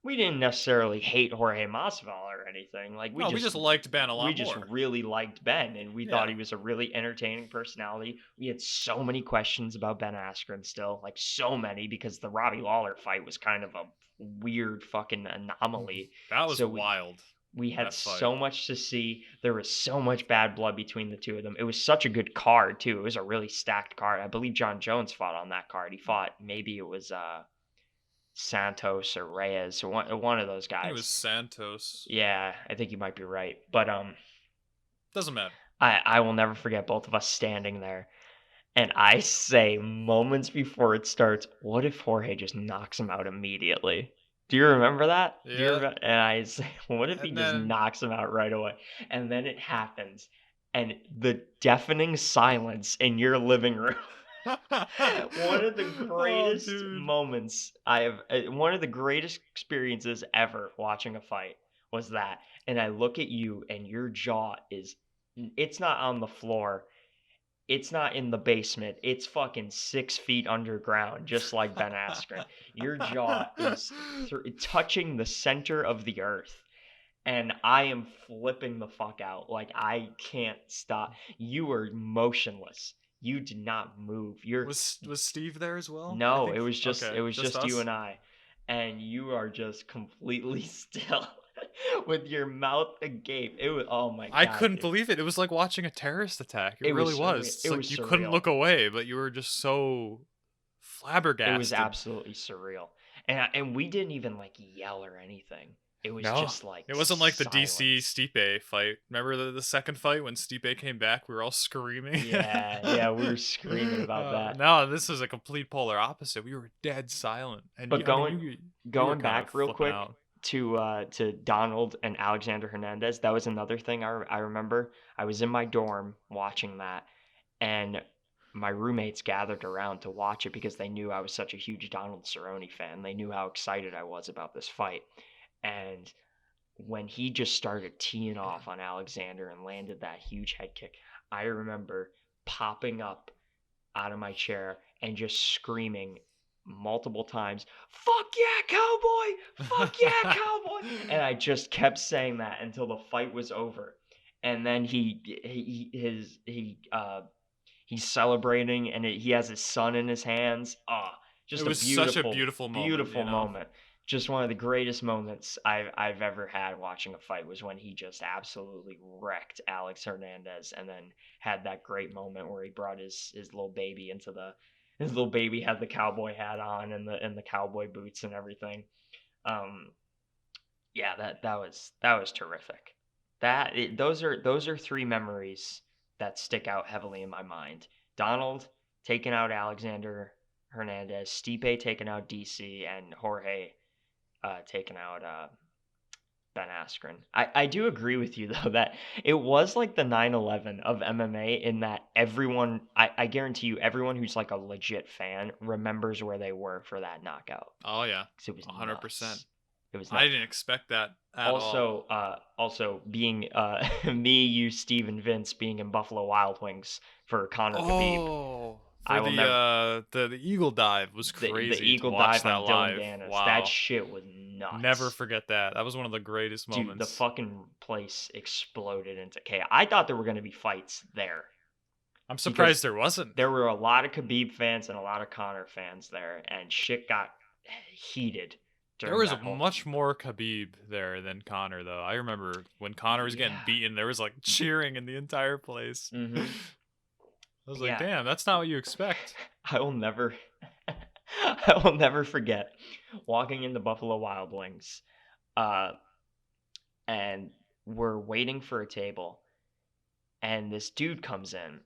We didn't necessarily hate Jorge Masvidal or anything. Like we just liked Ben a lot more. We just really liked Ben, and we thought he was a really entertaining personality. We had so many questions about Ben Askren still, like so many, because the Robbie Lawler fight was kind of a weird fucking anomaly. That was wild. We had so much to see. There was so much bad blood between the two of them. It was such a good card, too. It was a really stacked card. I believe John Jones fought on that card. He fought, maybe it was Santos or Reyes, or one of those guys. It was Santos. Yeah, I think you might be right. But doesn't matter. I will never forget both of us standing there. And I say moments before it starts, what if Jorge just knocks him out immediately? Do you remember that? Yeah. And I say, what if he just knocks him out right away? And then it happens. And the deafening silence in your living room. One of the greatest moments one of the greatest experiences ever watching a fight was that. And I look at you and your jaw it's not on the floor. It's not in the basement. It's fucking 6 feet underground, just like Ben Askren. Your jaw is touching the center of the earth. and I am flipping the fuck out. Like, I can't stop. You were motionless. You did not move. Was Steve there as well? I No, think. Okay, it was just just you us. and I. And you are just completely still with your mouth agape. It was, oh my I God, couldn't dude. believe it. It was like watching a terrorist attack. It It was really was. surreal. It's It was like you couldn't surreal. look away, but you were just so It was flabbergasted. absolutely surreal. And we didn't even like yell or anything. It was No, just like it wasn't like the DC silence. Stipe fight. Remember the second fight when Stipe came back? We were all screaming. Yeah, we were screaming about that. No, this is a complete polar opposite. We were dead silent, and But I mean, you were going kind of back real flipping quick out. to Donald and Alexander Hernandez, that was another thing I remember. I was in my dorm watching that, and my roommates gathered around to watch it because they knew I was such a huge Donald Cerrone fan. They knew how excited I was about this fight. And when he just started teeing off on Alexander and landed that huge head kick, I remember popping up out of my chair and just screaming multiple times, "Fuck yeah, cowboy! Fuck yeah, cowboy!" And I just kept saying that until the fight was over. And then he's celebrating, and he has his son in his hands. It Just a was such a beautiful, beautiful moment, beautiful moment. Just one of the greatest moments I've ever had watching a fight was when he just absolutely wrecked Alex Hernandez, and then had that great moment where he brought his little baby into the his little baby had the cowboy hat on and the cowboy boots and everything. Um, yeah, that was terrific. Those are three memories that stick out heavily in my mind. Donald taking out Alexander Hernandez, Stipe taking out DC, and Jorge taking out Ben Askren. I do agree with you though that it was like the 9/11 of MMA in that I guarantee you everyone who's like a legit fan remembers where they were for that knockout. Oh yeah, 'Cause it was 100%. nuts. It was I nuts. didn't expect that at all. Also being me, you, Steve, and Vince being in Buffalo Wild Wings for Conor Khabib. Oh, I for will never the eagle dive was the crazy to eagle watch dive that on Dylan live. Danis. That Wow, shit was nuts. never forget that. That was one of the greatest Dude, the moments. fucking place exploded into chaos. I thought there were going to be fights there I'm because surprised there wasn't. there were a lot of Khabib fans and a lot of Conor fans there, and shit got heated There during was that whole. much more Khabib there than Connor, though. I remember when Connor was getting Yeah. beaten, there was like cheering in the entire place. Mhm. I was Yeah. like, damn, that's not what you expect. I will never, I will never forget walking into Buffalo Wild Wings, and we're waiting for a table, and this dude comes in,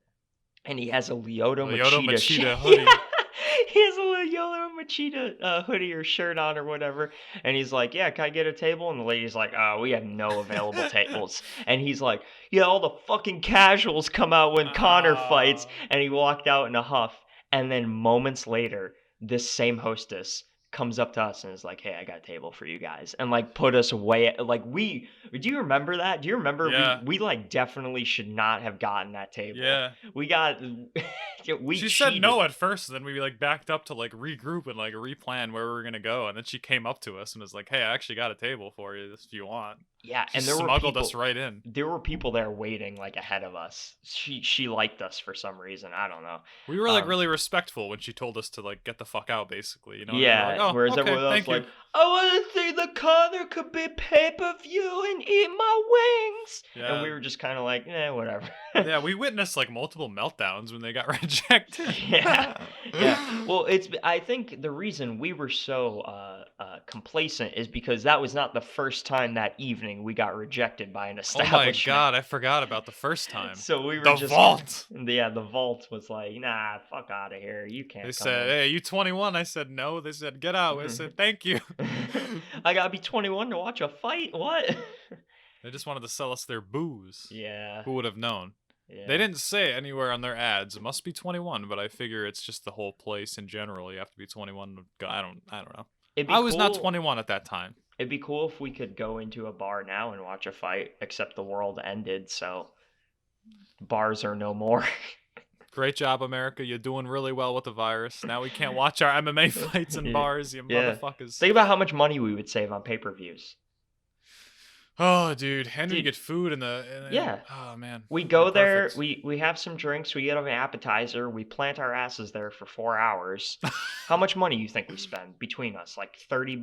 and he has a Lyoto Lyoto Machida, Machida hoodie. Yeah, he has a Lyoto Machida hoodie or shirt on or whatever, and he's like, "Yeah, can I get a table?" And the lady's like, "Oh, we have no available tables." And he's like, "Yeah, all the fucking casuals come out when Connor fights," and he walked out in a huff. And then moments later, this same hostess comes up to us and is like, "Hey, I got a table for you guys," and like put us way like we. Do you remember that? Do you remember Yeah. we like definitely should not have gotten that table. Yeah. We got we She cheated. said no at first, and then we like backed up to like regroup and like replan where we were gonna go, and then she came up to us and was like, "Hey, I actually got a table for you if you want." Yeah, She and there were smuggled people, us right in. there were people there waiting like ahead of us. She liked us for some reason. I don't know. We were like really respectful when she told us to like get the fuck out, basically. You know? We were Yeah, like, oh, whereas okay, everyone else thank you. like, "I want to see the Conor could be pay-per-view and eat my wings." Yeah. And we were just kind of like, whatever. Yeah, we witnessed like multiple meltdowns when they got rejected. Yeah. Well, I think the reason we were so complacent is because that was not the first time that evening we got rejected by an Oh my establishment. god, I forgot about the first time. So we were The just vault. Yeah, the vault was like, "Nah, fuck out of here. You can't They come said, in." "Hey, you 21?" I said, "No." They said, "Get out." I said, "Thank you." I gotta be 21 to watch a fight? What? They just wanted to sell us their booze. Yeah. Who would have known? Yeah. They didn't say anywhere on their ads, it must be 21, but I figure it's just the whole place in general. You have to be 21 to go. I don't know. I was not 21 at that time. It'd be cool if we could go into a bar now and watch a fight, except the world ended, so bars are no more. Great job, America. You're doing really well with the virus. Now we can't watch our MMA fights in bars, you Yeah. motherfuckers. Think about how much money we would save on pay-per-views. Oh, dude, and you Dude, get food yeah. oh man, We it'd be go there, perfect. we have some drinks, we get an appetizer, we plant our asses there for 4 hours. How much money you think we spend between us? Like $30?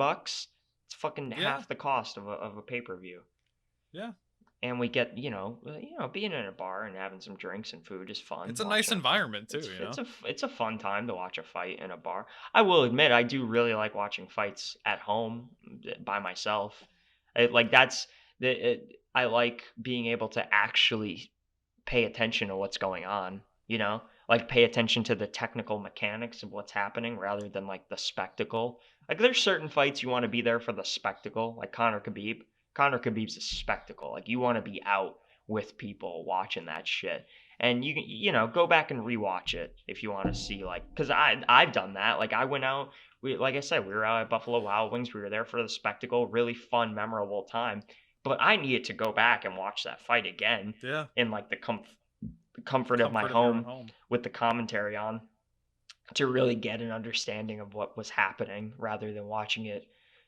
It's fucking Yeah, half the cost of a pay-per-view. yeah. And we get, being in a bar and having some drinks and food is fun. It's a nice Watching a fight, environment too, you know. it's a fun time to watch a fight in a bar. I will admit, I do really like watching fights at home by myself. Like that's I like being able to actually pay attention to what's going on. Like pay attention to the technical mechanics of what's happening rather than like the spectacle. Like there's certain fights you want to be there for the spectacle, like Conor Khabib. Conor Khabib's a spectacle. Like you want to be out with people watching that shit. And go back and rewatch it if you want to see like cuz I've done that. Like I went out like I said, we were out at Buffalo Wild Wings. We were there for the spectacle, really fun, memorable time. But I needed to go back and watch that fight again Yeah, in like the comfort of my comfort of your own home home. with the commentary on to really get an understanding of what was happening rather than watching it,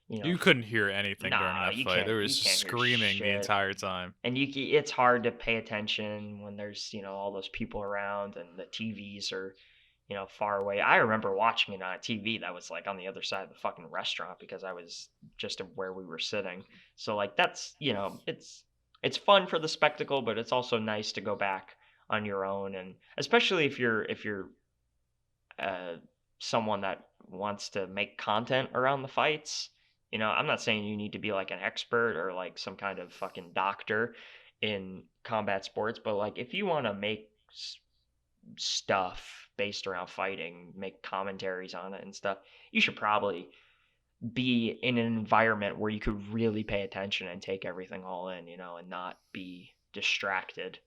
You couldn't hear anything during nah, that fight. There was you just can't hear screaming the shit. entire time. And it's hard to pay attention when there's, all those people around and the TVs are, far away. I remember watching it on a TV that was like on the other side of the fucking restaurant because I was just where we were sitting. So like that's, it's fun for the spectacle, but it's also nice to go back on your own and especially if you're uh, someone that wants to make content around the fights. I'm not saying you need to be like an expert or like some kind of fucking doctor in combat sports, but like if you want to make stuff based around fighting, make commentaries on it and stuff, you should probably be in an environment where you could really pay attention and take everything all in, and not be distracted.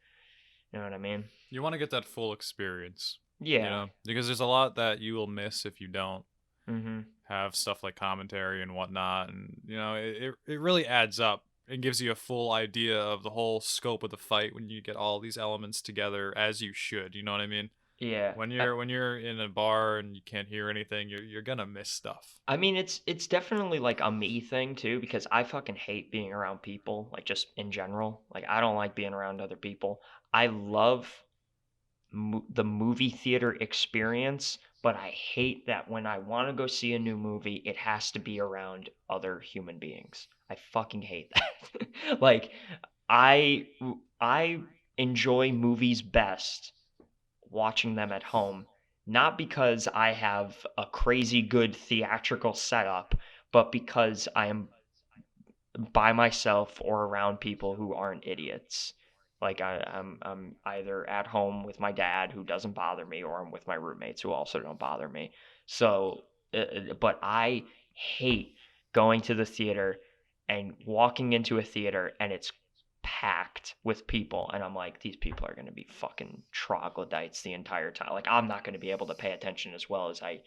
You know what I mean? You want to get that full experience, Yeah. because there's a lot that you will miss if you don't Mhm. have stuff like commentary and whatnot, and it really adds up. It gives you a full idea of the whole scope of the fight when you get all these elements together as you should. You know what I mean? Yeah. When you're in a bar and you can't hear anything, you're gonna miss stuff. I mean, it's definitely like a me thing too because I fucking hate being around people, like just in general. Like I don't like being around other people. I love the movie theater experience, but I hate that when I want to go see a new movie, it has to be around other human beings. I fucking hate that. Like I I enjoy movies best watching them at home, not because I have a crazy good theatrical setup, but because I am by myself or around people who aren't idiots. Like I'm either at home with my dad who doesn't bother me, or I'm with my roommates who also don't bother me. So, but I hate going to the theater and walking into a theater and it's packed with people and I'm like these people are going to be fucking troglodytes the entire time. Like I'm not going to be able to pay attention as well as I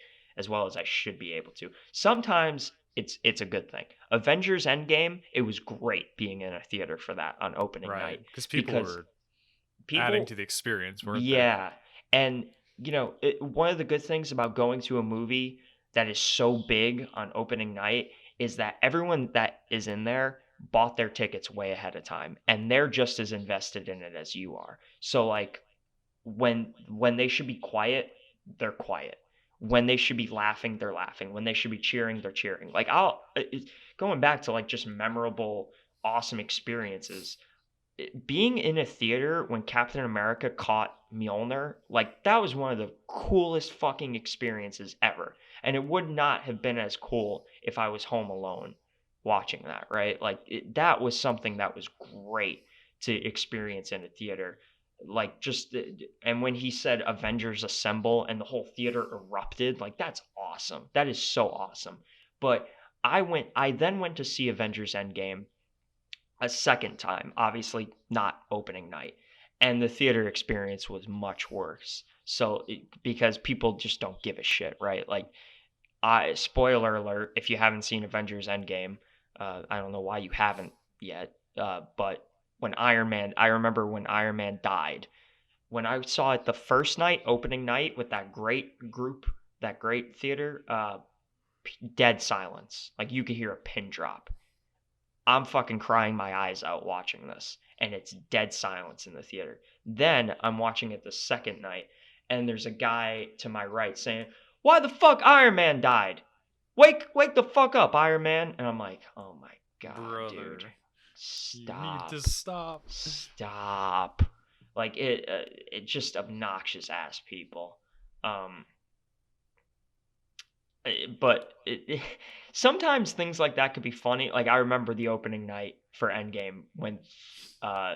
should be able to. Sometimes it's a good thing. Avengers Endgame, it was great being in a theater for that on opening Right, night because people because were adding people to the experience, weren't they? yeah. And one of the good things about going to a movie that is so big on opening night is that everyone that is in there bought their tickets way ahead of time and they're just as invested in it as you are. So like when they should be quiet, they're quiet. When they should be laughing, they're laughing. When they should be cheering, they're cheering. Like going back to like just memorable, awesome experiences. Being in a theater when Captain America caught Mjolnir, like that was one of the coolest fucking experiences ever. And it would not have been as cool if I was home alone watching that, right? Like that was something that was great to experience in a theater. Like just and when he said Avengers assemble and the whole theater erupted, like that's awesome. That is so awesome. But I then went to see Avengers Endgame a second time, obviously not opening night. And the theater experience was much worse. So, because people just don't give a shit, right? Like, spoiler alert, if you haven't seen Avengers Endgame, I don't know why you haven't yet, but I remember when Iron Man died. When I saw it the first night, opening night, with that great group, that great theater, dead silence. Like, you could hear a pin drop. I'm fucking crying my eyes out watching this, and it's dead silence in the theater. Then I'm watching it the second night, and there's a guy to my right saying, "Why the fuck Iron Man died? Wake the fuck up, Iron Man!" And I'm like, "Oh my god, Brother, dude, you need to stop, stop. stop!" Like it just obnoxious ass people. Um, but sometimes things like that could be funny. Like I remember the opening night for Endgame when uh,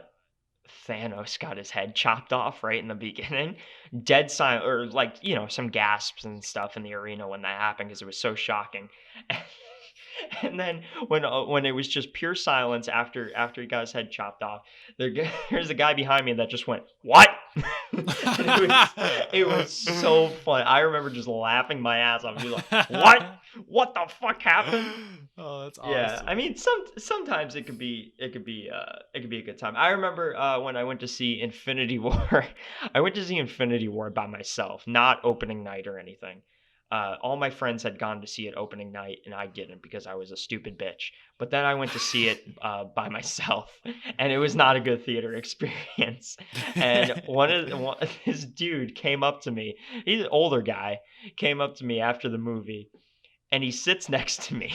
Thanos got his head chopped off right in the beginning. Dead silent, or like some gasps and stuff in the arena when that happened because it was so shocking. And then when it was just pure silence after he got his head chopped off, there's a guy behind me that just went, "What?" And it was so fun. I remember just laughing my ass off. He was like, "What? What the fuck happened?" Oh, that's Yeah, awesome. I mean, sometimes it could be a good time. I remember when I went to see Infinity War. I went to see Infinity War by myself, not opening night or anything. All my friends had gone to see it opening night, and I didn't because I was a stupid bitch. But then I went to see it by myself, and it was not a good theater experience. And this dude came up to me. He's an older guy. Came up to me after the movie, and he sits next to me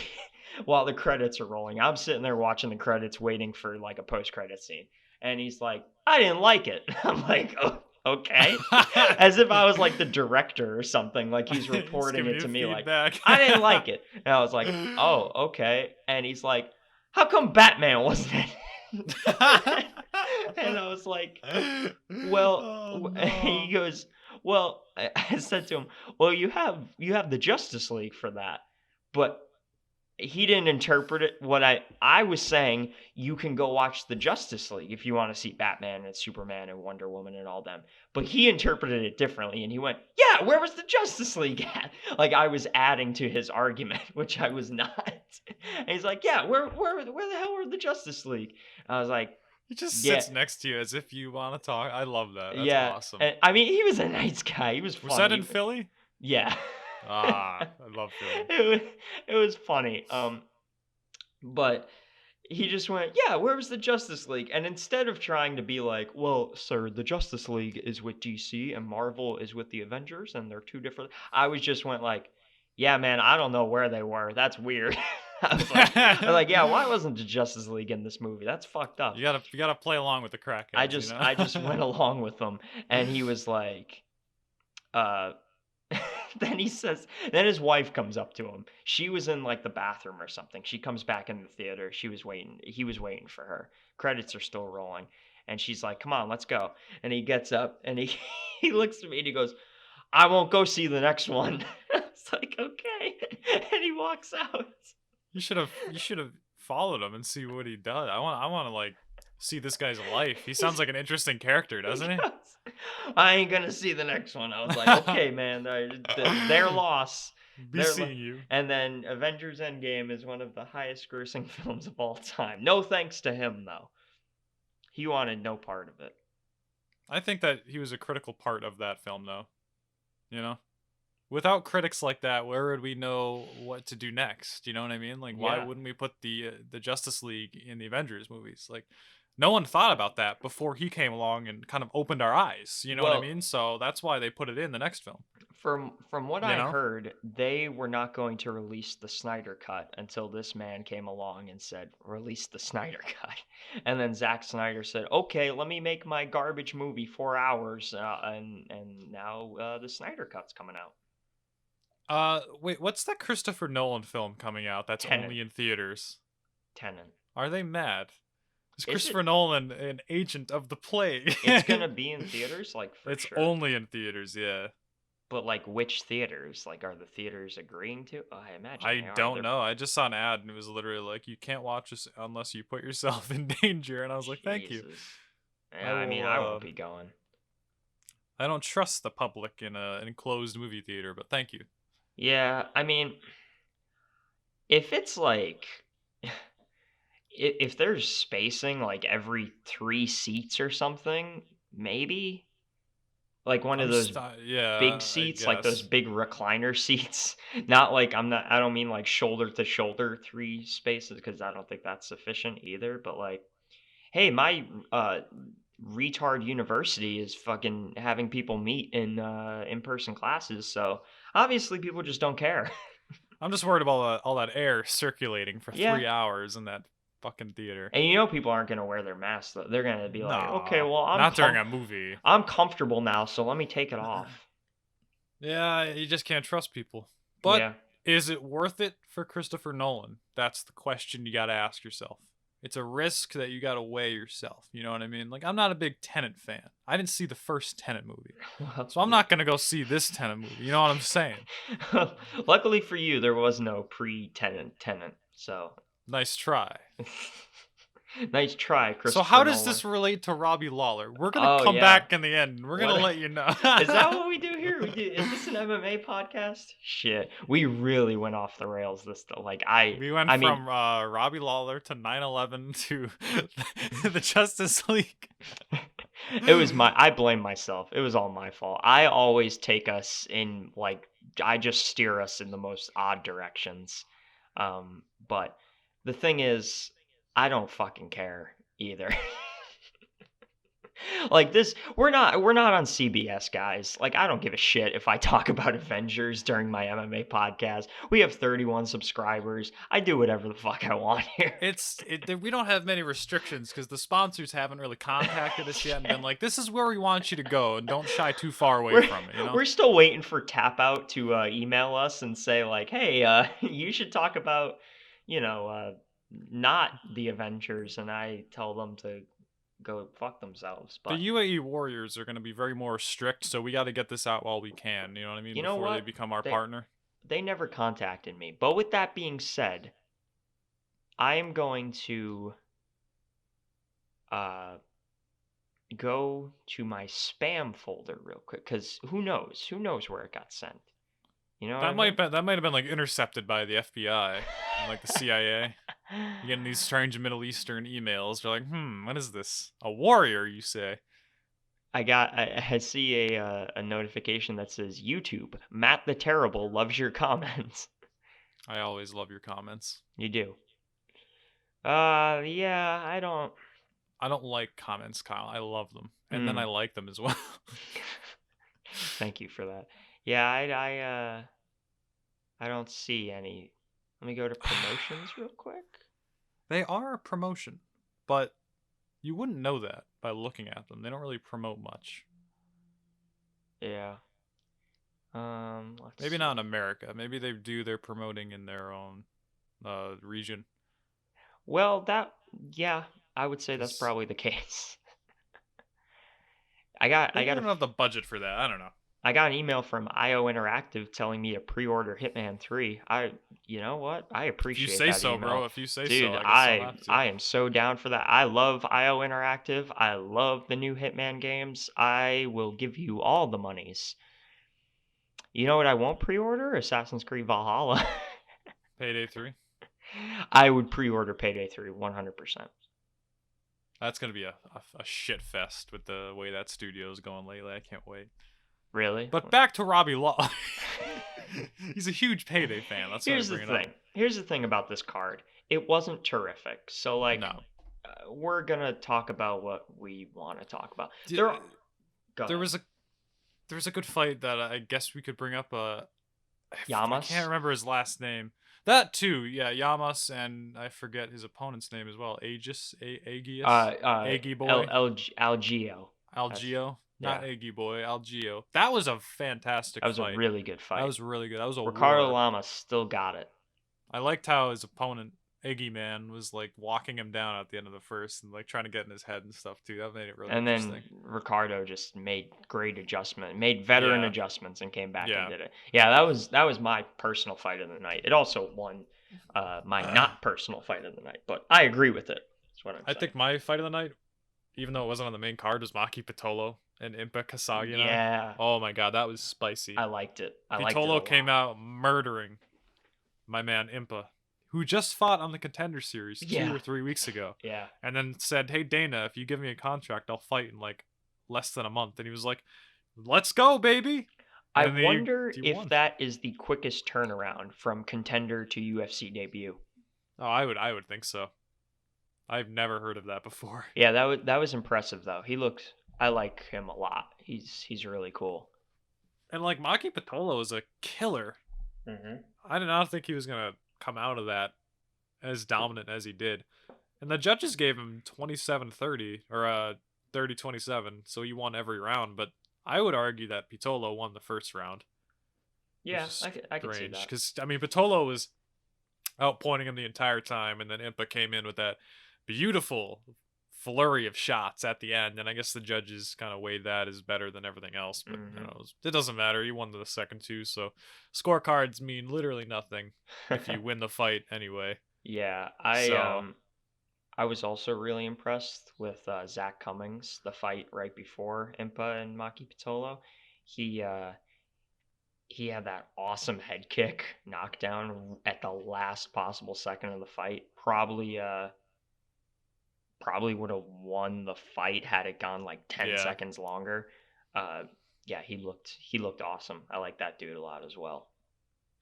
while the credits are rolling. I'm sitting there watching the credits, waiting for like a post-credit scene. And he's like, "I didn't like it." I'm like, "Oh, okay." As if I was like the director or something. Like he's He's reporting giving it you to me like, feedback. "I didn't like it." And I was like, "Oh, okay." And he's like, "How come Batman wasn't it?" And I was like, "Well," Oh he no. goes, "Well," I said to him, "Well, you have the Justice League for that." But he didn't interpret it what I was saying. You can go watch the Justice League if you want to see Batman and Superman and Wonder Woman and all them. But he interpreted it differently, and he went, "Yeah, where was the Justice League at?" Like I was adding to his argument, which I was not. And he's like, "Yeah, where the hell were the Justice League?" I was like, He just "Yeah, sits next to you as if you want to talk. I love that. That's yeah." awesome. And I mean, he was a nice guy. He was Was that in funny. Philly? Yeah. Ah, I love Philly. It was funny. But he just went, "Yeah, where was the Justice League?" And instead of trying to be like, "Well, sir, the Justice League is with DC and Marvel is with the Avengers and they're two different," I was just went like, "Yeah, man, I don't know where they were. That's weird." I was like, "Yeah, why wasn't the Justice League in this movie? That's fucked up." You gotta play along with the I crackheads, you just know? I just went along with them, and he was like, uh then he says, then his wife comes up to him. She was in like the bathroom or something. She comes back in the theater. He was waiting for her. Credits are still rolling. And she's like, "Come on, let's go." And he gets up and he he looks at me and he goes, "I won't go see the next one." It's like, "Okay." And he walks out. You should have followed him and see what he does. I wanna like see this guy's life. He sounds He's, like an interesting character, he doesn't he? goes, "I ain't gonna see the next one." I was like, "Okay, man, their loss." Be Their lo-" seeing you. And then Avengers Endgame is one of the highest grossing films of all time. No thanks to him though. He wanted no part of it. I think that he was a critical part of that film though, you know? Without critics like that, where would we know what to do next? You know what I mean? Like, why Yeah. wouldn't we put the Justice League in the Avengers movies? Like, no one thought about that before he came along and kind of opened our eyes. You know what I Well, mean? So that's why they put it in the next film. from what You I know? heard, they were not going to release the Snyder cut until this man came along and said, "Release the Snyder cut." And then Zack Snyder said, "Okay, let me make my garbage movie 4 hours," and now the Snyder cut's coming out. Wait, what's that Christopher Nolan film coming out that's Tenant, only in theaters? Tenant. Are they mad? Is Is Christopher it? Nolan an agent of the plague? It's gonna be in theaters, like for It's sure. only in theaters, yeah. But like, which theaters? Like, are the theaters agreeing to? Oh, I imagine I they are. don't They're know. I just saw an ad and it was literally like, you can't watch this unless you put yourself in danger. And I was like, thank you. Jesus. I Yeah, I mean, will, I won't be going. I don't trust the public in an enclosed movie theater, but thank you. Yeah, I mean, if it's like, if there's spacing like every 3 seats or something, maybe. Like one of those big Yeah, I seats, like those guess. big recliner seats. Not like I don't mean like shoulder to shoulder 3 spaces because I don't think that's sufficient either, but like, hey, my retard university is fucking having people meet in in-person classes, so obviously people just don't care. I'm just worried about all that air circulating for Yeah. 3 hours in that fucking theater. And you know people aren't gonna wear their masks though. They're gonna be like, "Okay, No, well, not during a movie. I'm comfortable now, so let me take it off." Yeah, you just can't trust people. But Yeah. is it worth it for Christopher Nolan? That's the question you got to ask yourself. It's a risk that you got to weigh yourself. You know what I mean? Like, I'm not a big Tenet fan. I didn't see the first Tenet movie. Well, So I'm not going to go see this Tenet movie. You know what I'm saying? luckily for you, there was no Tenant, so Nice try. nice try, So Christopher how does Nolan. this relate to Robbie Lawler? We're going Oh, to come yeah. back in the end. We're going What- to let you know. Is that what we do here? Is this an MMA podcast? Shit, we really went off the rails this like We went from Robbie Lawler to 9/11 to the Justice League. It was I blame myself. It was all my fault. I always take us in like I just steer us in the most odd directions. But the thing is, I don't fucking care either. Like this, we're not on CBS, guys. Like I don't give a shit if I talk about Avengers during my MMA podcast. We have 31 subscribers. I do whatever the fuck I want here. We don't have many restrictions because the sponsors haven't really contacted us yet and been like, this is where we want you to go and don't shy too far away We're, from it, you know? we're still waiting for Tap Out to email us and say like, hey, you should talk about, not the Avengers, and I tell them to go fuck themselves. But The UAE Warriors are going to be very more strict, so we got to get this out while we can, you know what I mean? You know Before they what? become our They- partner. they never contacted me. But with that being said, I am going to go to my spam folder real quick because who knows? Who knows where it got sent? You know what I mean? That might have been like intercepted by the FBI and like the CIA. You're getting these strange Middle Eastern emails. You're like, what is this? A warrior, you say? I see a notification that says YouTube. Matt the Terrible loves your comments. I always love your comments. You do. Yeah, I don't. I don't like comments, Kyle. I love them, and then Mm. I like them as well. Thank you for that. Yeah, I don't see any. Let me go to promotions real quick. They are a promotion, but you wouldn't know that by looking at them. They don't really promote much. Yeah. Let's Maybe see. not in America. Maybe they do their promoting in their own region. Well, yeah, I would say that's 'Cause probably the case. I got Maybe they a don't have the budget for that. I don't know. I got an email from IO Interactive telling me to pre-order Hitman 3. You know what? I If appreciate you say that so, email. bro. If you say Dude, so, I guess I'll have to. I am so down for that. I love IO Interactive. I love the new Hitman games. I will give you all the monies. You know what I won't pre-order? Assassin's Creed Valhalla. Payday 3. I would pre-order Payday 3 100%. That's gonna be a shit fest with the way that studio is going lately. I can't wait. Really? But back to Robbie Lawler. He's a huge Payday fan. That's Here's why the I bring it thing. Here's the thing about this card. It wasn't terrific. So up. like No. we're going to talk about what we want to talk about. There There was a good fight that I guess we could bring up. I Yamas? can't remember his last name. That too, yeah, Yamas, and I forget his opponent's name as well. Aegis, Aggie boy, Algio. Algio, not yeah. Aggie boy, Algio. That was a fantastic That was fight. a really good fight. That was really good. That was a Ricardo war. Lamas still got it. I liked how his opponent, Iggy Man, was like walking him down at the end of the first and like trying to get in his head and stuff too. That made it really interesting. And then Ricardo just made great made veteran Yeah. adjustments and came back Yeah. and did it. Yeah, that was my personal fight of the night. It also won my not personal fight of the night, but I agree with it. That's what I'm saying. I think my fight of the night, even though it wasn't on the main card, was Maki Pitolo and Impa Kasagina. Yeah. Oh my god, that was spicy. I liked it. I liked it a Pitolo lot. came out murdering my man Impa, who just fought on the Contender Series 2 or 3 weeks ago. Yeah. And then said, "Hey Dana, if you give me a contract, I'll fight in like less than a month." And he was like, let's go, baby. I And wonder he if won. that is the quickest turnaround from contender to UFC debut. Oh, I would think so. I've never heard of that before. Yeah, that was impressive though. I like him a lot. He's really cool. And like Maki Pitolo is a killer. Mm-hmm. I did not think he was gonna come out of that as dominant as he did. And the judges gave him 27-30 or 30-27, so he won every round, but I would argue that Pitolo won the first round, which Yeah, is I could see strange that. cuz I mean Pitolo was outpointing him the entire time, and then Impa came in with that beautiful flurry of shots at the end, and I guess the judges kind of weighed that as better than everything else, but you Mm-hmm. know, it doesn't matter. He won the second two, so scorecards mean literally nothing if you win the fight anyway. Yeah, So I was also really impressed with Zach Cummings, the fight right before Impa and Maki Pitolo. He uh, he had that awesome head kick knockdown at the last possible second of the fight. Probably would have won the fight had it gone like 10 yeah, seconds longer. Uh, yeah, he looked awesome. I like that dude a lot as well.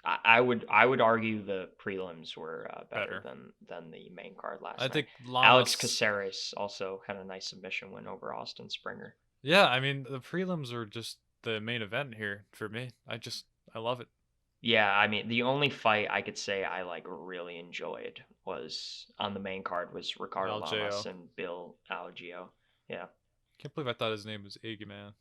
I would argue the prelims were better better. than the main card last I night. think Alex Lamas. Caceres also had a nice submission win over Austin Springer. Yeah, I mean the prelims are just the main event here for me. I love it. Yeah, I mean the only fight I could say I like really enjoyed was on the main card was Ricardo Lamas LJO. and Bill Algeo. Yeah, Can't believe I thought his name was Eggman.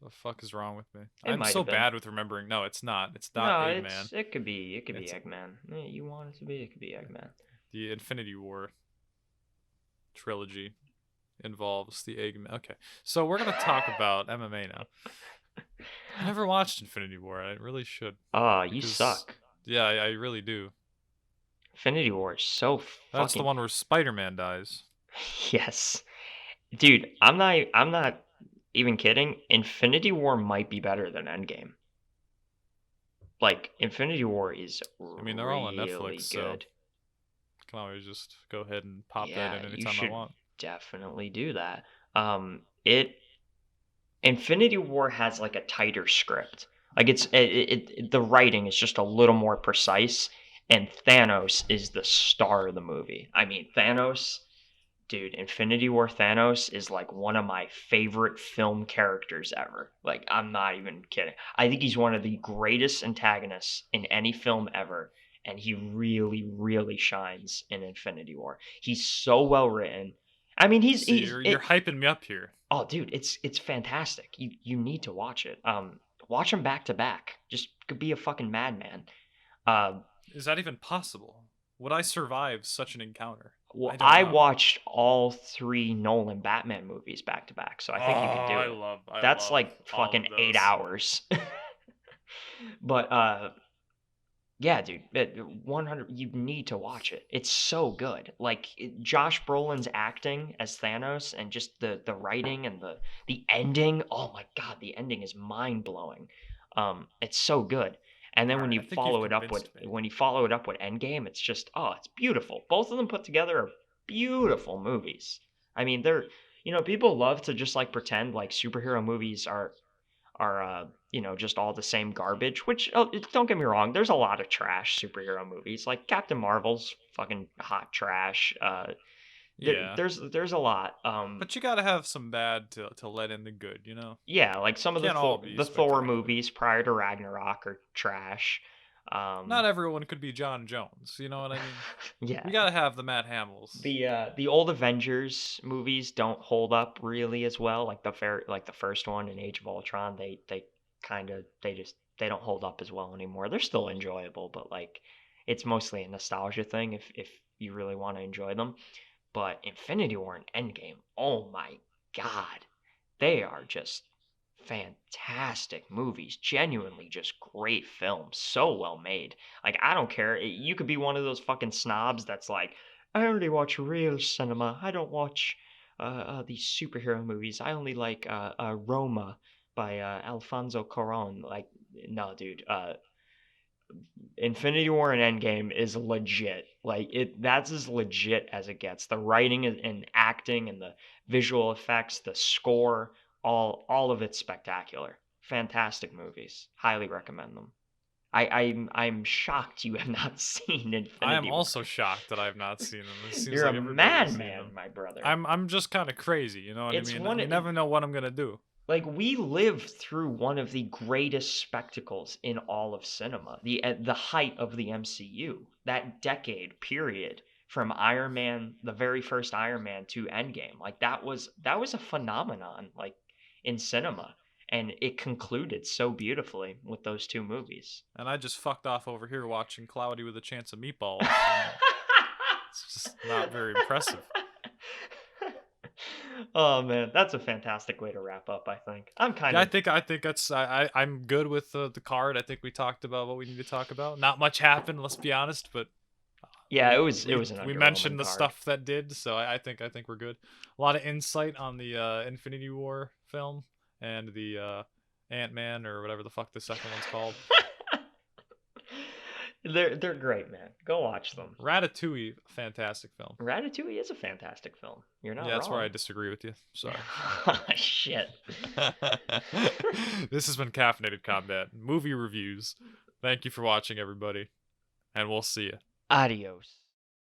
The fuck is wrong with me? it I'm might so have been. bad with remembering. No, it's not. It's not No, Eggman. it could be It's Eggman. Yeah, you want it to be, it could be Eggman. the Infinity War trilogy involves the Eggman. Okay, so we're gonna talk about MMA now. I never watched Infinity War. I really should Ah, you because suck. yeah, I really do. Infinity War is so That's the fucking one where Spider-Man dies. yes. Dude, I'm not even kidding. Infinity War might be better than Endgame. Like Infinity War is I mean, they're all on Netflix, really so good. I can always just go ahead and pop that Yeah, in you anytime I should want. definitely do that. It Infinity War has like a tighter script. Like the writing is just a little more precise, and Thanos is the star of the movie. I mean, Thanos, dude, Infinity War Thanos is like one of my favorite film characters ever. Like, I'm not even kidding. I think he's one of the greatest antagonists in any film ever, and he really, really shines in Infinity War. He's so well written. I mean, he's See, he's you're it, hyping me up here. oh, dude, it's fantastic. You need to watch it. Watch them back to back. Just could be a fucking madman. Uh, Is that even possible? Would I survive such an encounter? well, I don't I know. watched all three Nolan Batman movies back to back, so Oh, I think you could do it. I That's love like all fucking of 8 those. hours. But yeah, dude, 100. You need to watch it. It's so good. Like Josh Brolin's acting as Thanos, and just the writing and the ending. Oh my god, the ending is mind blowing. It's so good. And then All when right, you I think you've follow it up with convinced me. Endgame, it's just it's beautiful. Both of them put together are beautiful movies. I mean, people love to just like pretend like superhero movies are just all the same garbage. Which don't get me wrong, there's a lot of trash superhero movies. Like Captain Marvel's fucking hot trash. Yeah, There's a lot. but you gotta have some bad to let in the good, you know? Yeah, like some of the Can't all be Thor spectacular. movies prior to Ragnarok are trash. Not Um, everyone could be John Jones, you know what I mean? yeah, You gotta have the Matt Hamills. the old Avengers movies don't hold up really as well. Like the first one in Age of Ultron, they kind of they don't hold up as well anymore. They're still enjoyable, but like it's mostly a nostalgia thing if you really want to enjoy them. But Infinity War and Endgame, oh my god, they are just fantastic movies. Genuinely just great films. So well made. Like I don't care. You could be one of those fucking snobs that's like, I only watch real cinema. I don't watch these superhero movies. I only like Roma by Alfonso Cuarón. Like, no, dude. Infinity War and Endgame is legit. Like that's as legit as it gets. The writing and acting and the visual effects, the score, all of it's spectacular. Fantastic movies. Highly recommend them. I'm shocked you have not seen I am Infinity War. also shocked that I have not seen them. It seems You're like a everybody has seen madman, them. my brother. I'm just kind of crazy, you know what I It's mean? one You never know what I'm gonna do. like we lived through one of the greatest spectacles in all of cinema, the height of the MCU, that decade period from Iron Man, the very first Iron Man to Endgame. Like that was a phenomenon like in cinema, and it concluded so beautifully with those two movies. And I just fucked off over here watching Cloudy with a Chance of Meatballs. And it's just not very impressive. Oh man, that's a fantastic way to wrap up. I think I'm kind Yeah, of I think that's I'm good with the card. I think we talked about what we need to talk about. Not much happened, let's be honest, but yeah. It was an we underwhelming mentioned the card. stuff that did, so I think we're good. A lot of insight on the Infinity War film and the Ant-Man or whatever the fuck the second one's called. They're great, man. Go watch them. Ratatouille, fantastic film. Ratatouille is a fantastic film. You're not Yeah, that's where I wrong. disagree with you. Sorry. Shit. This has been Caffeinated Combat movie reviews. Thank you for watching, everybody, and we'll see you. Adios.